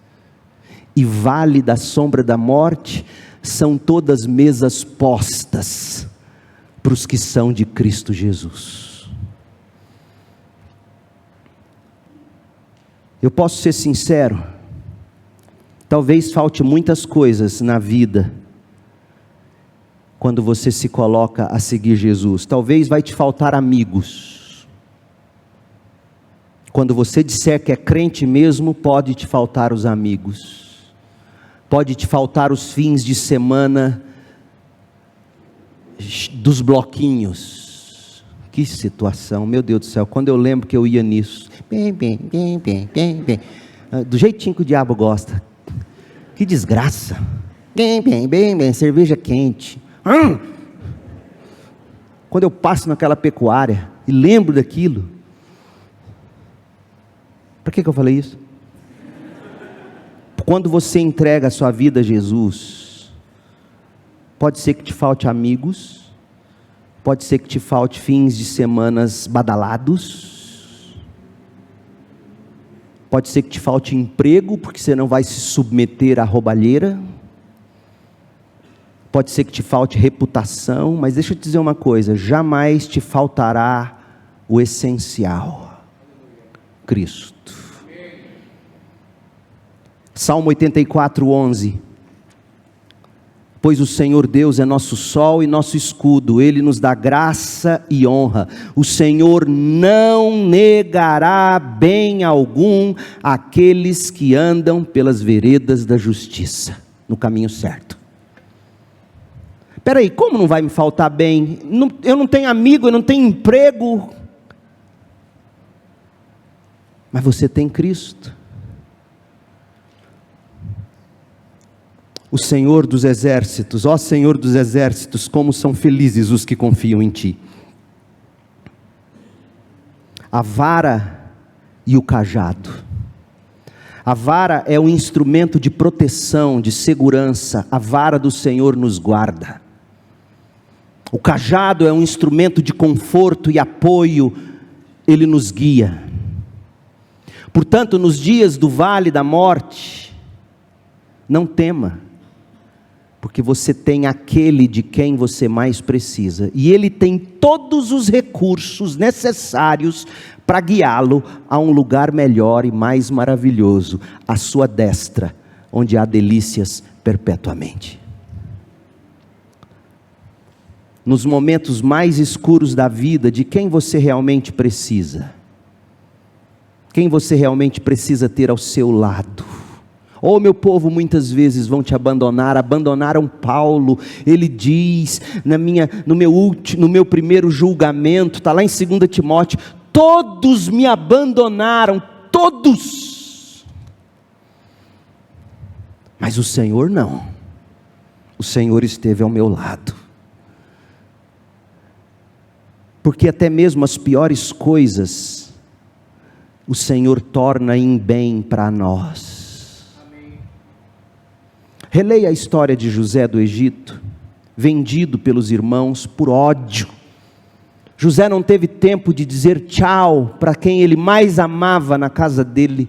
e vale da sombra da morte são todas mesas postas para os que são de Cristo Jesus. Eu posso ser sincero, talvez falte muitas coisas na vida quando você se coloca a seguir Jesus. Talvez vai te faltar amigos. Quando você disser que é crente mesmo, pode te faltar os amigos. Pode te faltar os fins de semana dos bloquinhos. Que situação, meu Deus do céu, quando eu lembro que eu ia nisso, bem, do jeitinho que o diabo gosta. Que desgraça. Bem, cerveja quente. Quando eu passo naquela pecuária e lembro daquilo. Para que eu falei isso? Quando você entrega a sua vida a Jesus, pode ser que te falte amigos, pode ser que te falte fins de semanas badalados, pode ser que te falte emprego, porque você não vai se submeter à roubalheira, pode ser que te falte reputação, mas deixa eu te dizer uma coisa, jamais te faltará o essencial, Cristo. Salmo 84:11, pois o Senhor Deus é nosso sol e nosso escudo, Ele nos dá graça e honra, o Senhor não negará bem algum àqueles que andam pelas veredas da justiça, no caminho certo. Espera aí, como não vai me faltar bem? Eu não tenho amigo, eu não tenho emprego, mas você tem Cristo. O Senhor dos exércitos, ó Senhor dos exércitos, como são felizes os que confiam em Ti. A vara e o cajado. A vara é um instrumento de proteção, de segurança. A vara do Senhor nos guarda. O cajado é um instrumento de conforto e apoio. Ele nos guia. Portanto, nos dias do vale da morte, não tema, porque você tem aquele de quem você mais precisa, e Ele tem todos os recursos necessários para guiá-lo a um lugar melhor e mais maravilhoso, à sua destra, onde há delícias perpetuamente. Nos momentos mais escuros da vida, de quem você realmente precisa? Quem você realmente precisa ter ao seu lado? Oh, meu povo, muitas vezes vão te abandonar. Abandonaram Paulo. Ele diz, no meu primeiro julgamento, está lá em 2 Timóteo, todos me abandonaram, todos. Mas o Senhor não. O Senhor esteve ao meu lado. Porque até mesmo as piores coisas, o Senhor torna em bem para nós. Amém. Releia a história de José do Egito, vendido pelos irmãos por ódio. José não teve tempo de dizer tchau para quem ele mais amava na casa dele.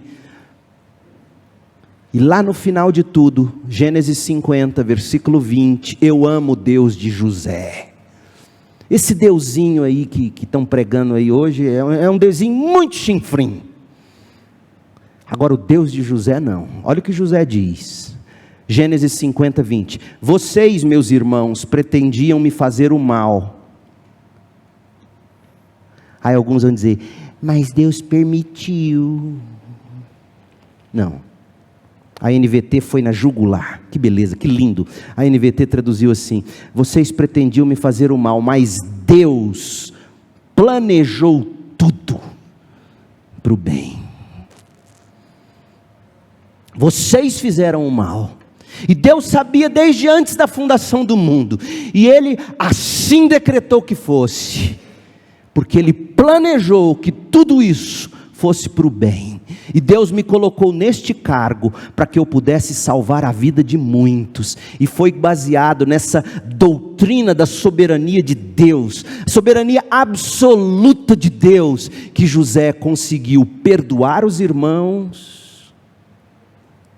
E lá no final de tudo, Gênesis 50, versículo 20, eu amo o Deus de José. Esse Deusinho aí que estão pregando aí hoje, é um Deusinho muito chinfrim. Agora o Deus de José não. Olha o que José diz. Gênesis 50, 20. Vocês, meus irmãos, pretendiam me fazer o mal. Aí alguns vão dizer, mas Deus permitiu. Não. A NVT foi na jugular. Que beleza, que lindo. A NVT traduziu assim: vocês pretendiam me fazer o mal, mas Deus planejou tudo para o bem. Vocês fizeram o mal, e Deus sabia desde antes da fundação do mundo, e Ele assim decretou que fosse, porque Ele planejou que tudo isso fosse para o bem. E Deus me colocou neste cargo para que eu pudesse salvar a vida de muitos. E foi baseado nessa doutrina da soberania de Deus, soberania absoluta de Deus, que José conseguiu perdoar os irmãos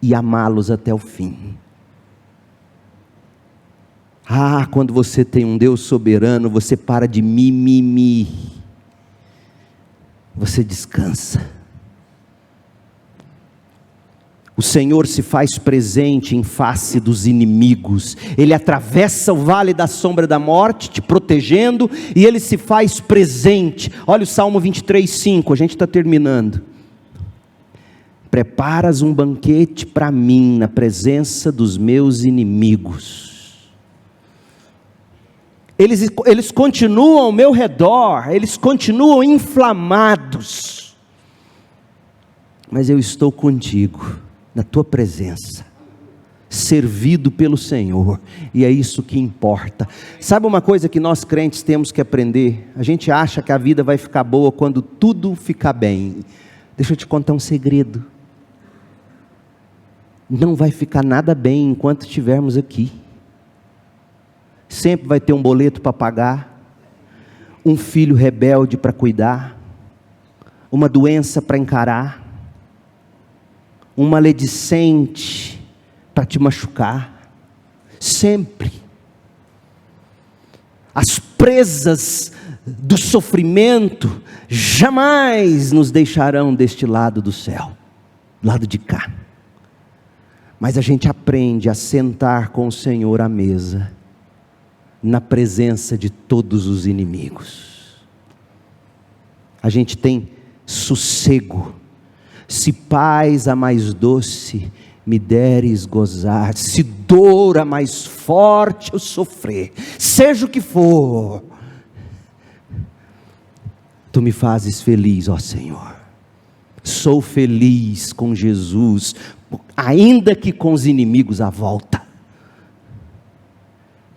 e amá-los até o fim. Ah, quando você tem um Deus soberano, você para de mimimi. Você descansa. O Senhor se faz presente em face dos inimigos. Ele atravessa o vale da sombra da morte, te protegendo, e Ele se faz presente. Olha o Salmo 23, 5, a gente está terminando. Preparas um banquete para mim, na presença dos meus inimigos. Eles continuam ao meu redor, eles continuam inflamados. Mas eu estou contigo, na tua presença, servido pelo Senhor, e é isso que importa. Sabe uma coisa que nós crentes temos que aprender? A gente acha que a vida vai ficar boa quando tudo ficar bem. Deixa eu te contar um segredo. Não vai ficar nada bem enquanto estivermos aqui. Sempre vai ter um boleto para pagar, um filho rebelde para cuidar, uma doença para encarar, um maledicente para te machucar. Sempre. As presas do sofrimento jamais nos deixarão deste lado do céu, lado de cá. Mas a gente aprende a sentar com o Senhor à mesa, na presença de todos os inimigos. A gente tem sossego. Se paz a mais doce me deres gozar, se dor a mais forte eu sofrer, seja o que for, tu me fazes feliz, ó Senhor. Sou feliz com Jesus, ainda que com os inimigos à volta.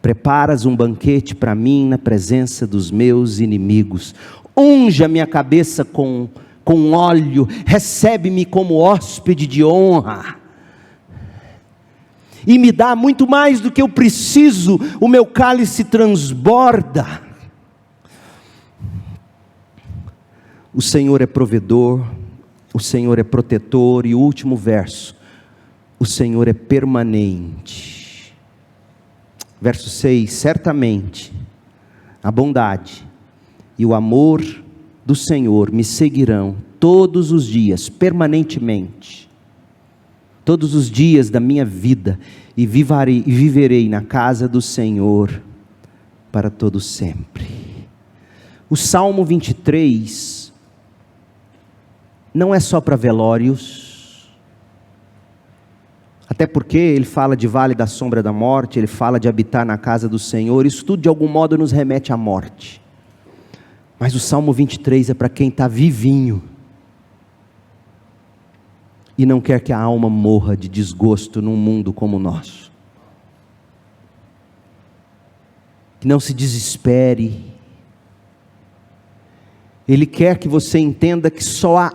Preparas um banquete para mim na presença dos meus inimigos. Unge a minha cabeça com com óleo, recebe-me como hóspede de honra, e me dá muito mais do que eu preciso, o meu cálice transborda. O Senhor é provedor, o Senhor é protetor, e o último verso, o Senhor é permanente. Verso 6, certamente a bondade e o amor do Senhor me seguirão todos os dias, permanentemente, todos os dias da minha vida, e viverei na casa do Senhor para todo sempre. O Salmo 23 não é só para velórios, até porque ele fala de vale da sombra da morte, ele fala de habitar na casa do Senhor, isso tudo de algum modo nos remete à morte. Mas o Salmo 23 é para quem está vivinho e não quer que a alma morra de desgosto num mundo como o nosso. Que não se desespere. Ele quer que você entenda que só há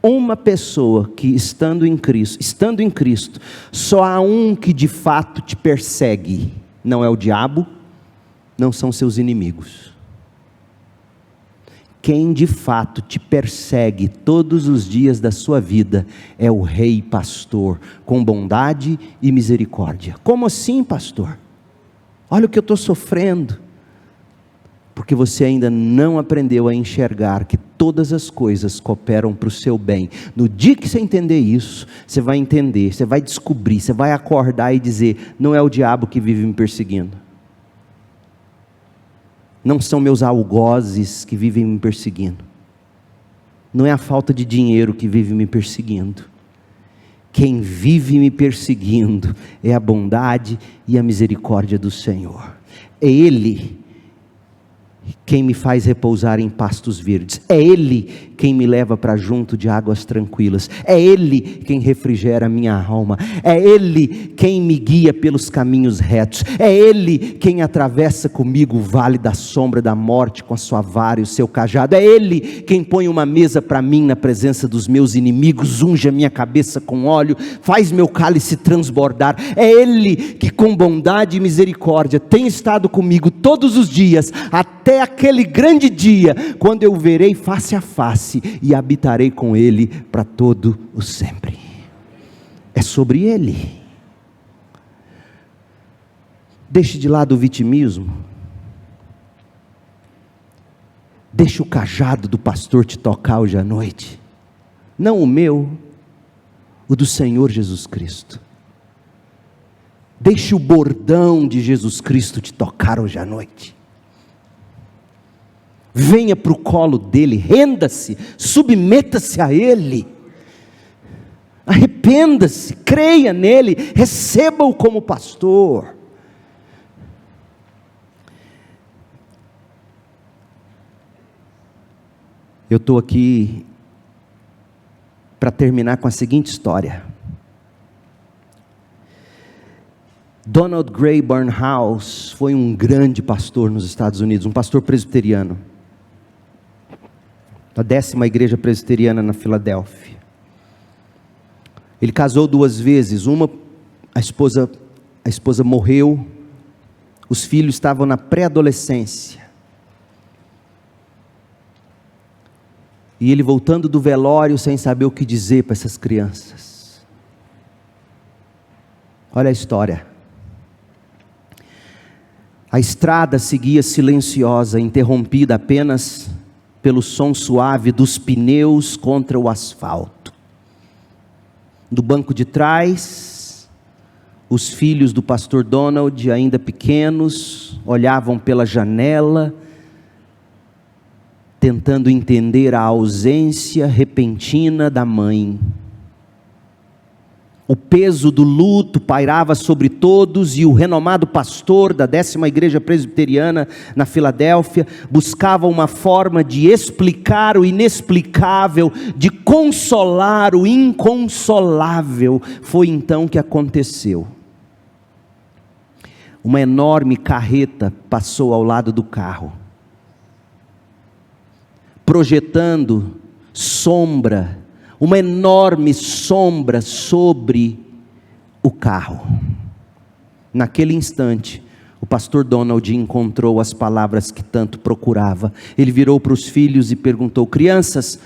uma pessoa que estando em Cristo, só há um que de fato te persegue. Não é o diabo, não são seus inimigos. Quem de fato te persegue todos os dias da sua vida é o Rei Pastor, com bondade e misericórdia. Como assim, pastor? Olha o que eu estou sofrendo. Porque você ainda não aprendeu a enxergar que todas as coisas cooperam para o seu bem. No dia que você entender isso, você vai entender, você vai descobrir, você vai acordar e dizer: não é o diabo que vive me perseguindo. Não são meus algozes que vivem me perseguindo. Não é a falta de dinheiro que vive me perseguindo. Quem vive me perseguindo é a bondade e a misericórdia do Senhor. É Ele quem me faz repousar em pastos verdes. É Ele quem me leva para junto de águas tranquilas. É Ele quem refrigera a minha alma. É Ele quem me guia pelos caminhos retos. É Ele quem atravessa comigo o vale da sombra da morte com a sua vara e o seu cajado. É Ele quem põe uma mesa para mim na presença dos meus inimigos, unge a minha cabeça com óleo, faz meu cálice transbordar. É Ele que com bondade e misericórdia tem estado comigo todos os dias, até aquele grande dia, quando eu verei face a face e habitarei com Ele para todo o sempre. É sobre Ele. Deixe de lado o vitimismo. Deixe o cajado do pastor te tocar hoje à noite. Não o meu, o do Senhor Jesus Cristo. Deixe o bordão de Jesus Cristo te tocar hoje à noite. Venha para o colo dele, renda-se, submeta-se a ele, arrependa-se, creia nele, receba-o como pastor. Eu estou aqui para terminar com a seguinte história. Donald Grey Barnhouse foi um grande pastor nos Estados Unidos, um pastor presbiteriano, da 10ª igreja presbiteriana na Filadélfia. Ele casou 2 vezes, a esposa morreu, os filhos estavam na pré-adolescência, e ele voltando do velório sem saber o que dizer para essas crianças. Olha a história. A estrada seguia silenciosa, interrompida apenas pelo som suave dos pneus contra o asfalto. Do banco de trás, os filhos do pastor Donald, ainda pequenos, olhavam pela janela, tentando entender a ausência repentina da mãe. O peso do luto pairava sobre todos, e o renomado pastor da 10ª igreja presbiteriana na Filadélfia buscava uma forma de explicar o inexplicável, de consolar o inconsolável. Foi então que aconteceu. Uma enorme carreta passou ao lado do carro, projetando sombra, uma enorme sombra sobre o carro. Naquele instante, o pastor Donald encontrou as palavras que tanto procurava. Ele virou para os filhos e perguntou: crianças,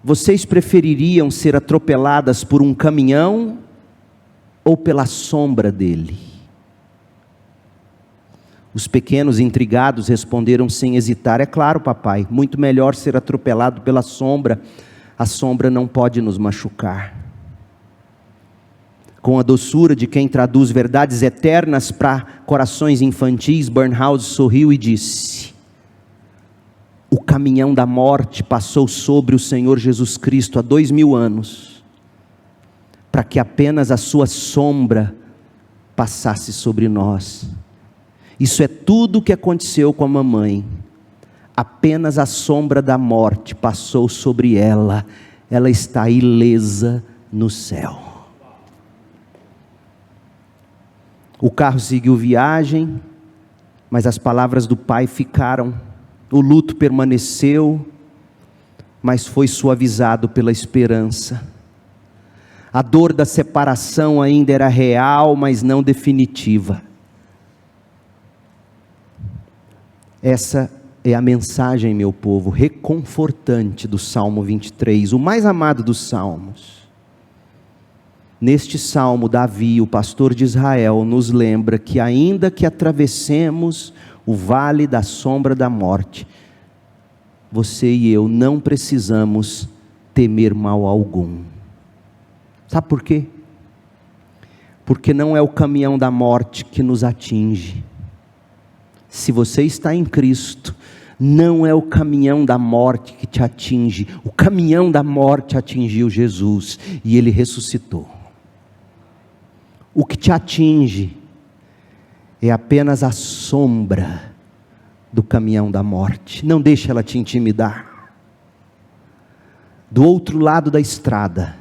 vocês prefeririam ser atropeladas por um caminhão ou pela sombra dele? Os pequenos, intrigados, responderam sem hesitar: é claro, papai, muito melhor ser atropelado pela sombra. A sombra não pode nos machucar. Com a doçura de quem traduz verdades eternas para corações infantis, Barnhouse sorriu e disse: o caminhão da morte passou sobre o Senhor Jesus Cristo há 2000 anos, para que apenas a sua sombra passasse sobre nós. Isso é tudo o que aconteceu com a mamãe. Apenas a sombra da morte passou sobre ela. Ela está ilesa no céu. O carro seguiu viagem, mas as palavras do pai ficaram. O luto permaneceu, mas foi suavizado pela esperança. A dor da separação ainda era real, mas não definitiva. Essa é a mensagem, meu povo, reconfortante do Salmo 23, o mais amado dos salmos. Neste salmo, Davi, o pastor de Israel, nos lembra que ainda que atravessemos o vale da sombra da morte, você e eu não precisamos temer mal algum. Sabe por quê? Porque não é o caminhão da morte que nos atinge. Se você está em Cristo, não é o caminhão da morte que te atinge. O caminhão da morte atingiu Jesus e Ele ressuscitou. O que te atinge é apenas a sombra do caminhão da morte. Não deixe ela te intimidar. Do outro lado da estrada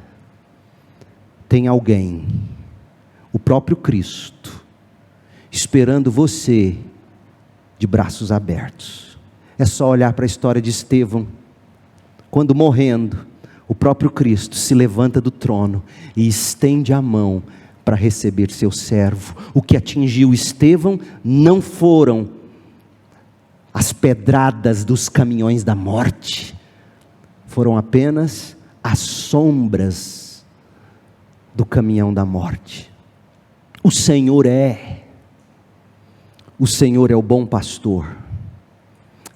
tem alguém, o próprio Cristo, esperando você de braços abertos. É só olhar para a história de Estevão. Quando morrendo, o próprio Cristo se levanta do trono e estende a mão para receber seu servo. O que atingiu Estevão não foram as pedradas dos caminhões da morte, foram apenas as sombras do caminhão da morte. O Senhor é o bom pastor.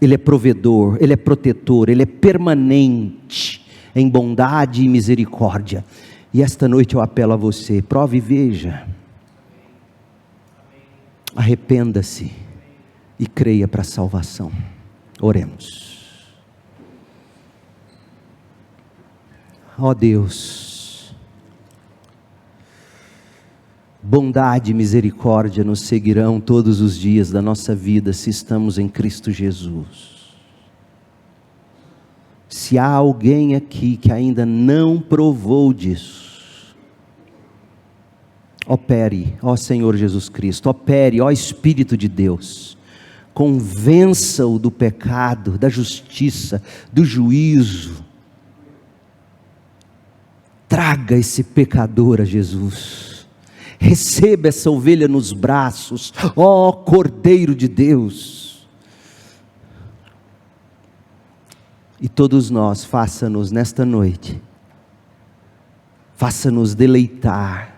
Ele é provedor, Ele é protetor, Ele é permanente em bondade e misericórdia. E esta noite eu apelo a você: prove e veja, arrependa-se e creia para a salvação. Oremos. Ó Deus, bondade e misericórdia nos seguirão todos os dias da nossa vida, se estamos em Cristo Jesus. Se há alguém aqui que ainda não provou disso, opere, ó Senhor Jesus Cristo, opere, ó Espírito de Deus, convença-o do pecado, da justiça, do juízo. Traga esse pecador a Jesus. Receba essa ovelha nos braços, ó Cordeiro de Deus. E todos nós, faça-nos nesta noite, faça-nos deleitar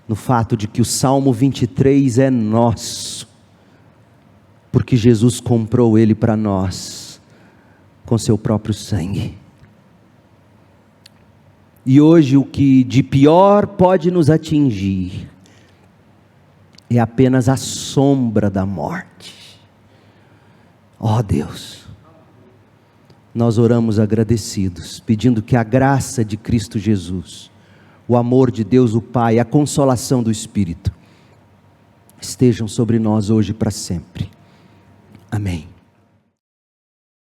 no fato de que o Salmo 23 é nosso, porque Jesus comprou ele para nós, com seu próprio sangue. E hoje o que de pior pode nos atingir, é apenas a sombra da morte. Ó Deus, nós oramos agradecidos, pedindo que a graça de Cristo Jesus, o amor de Deus o Pai, a consolação do Espírito, estejam sobre nós hoje e para sempre. Amém.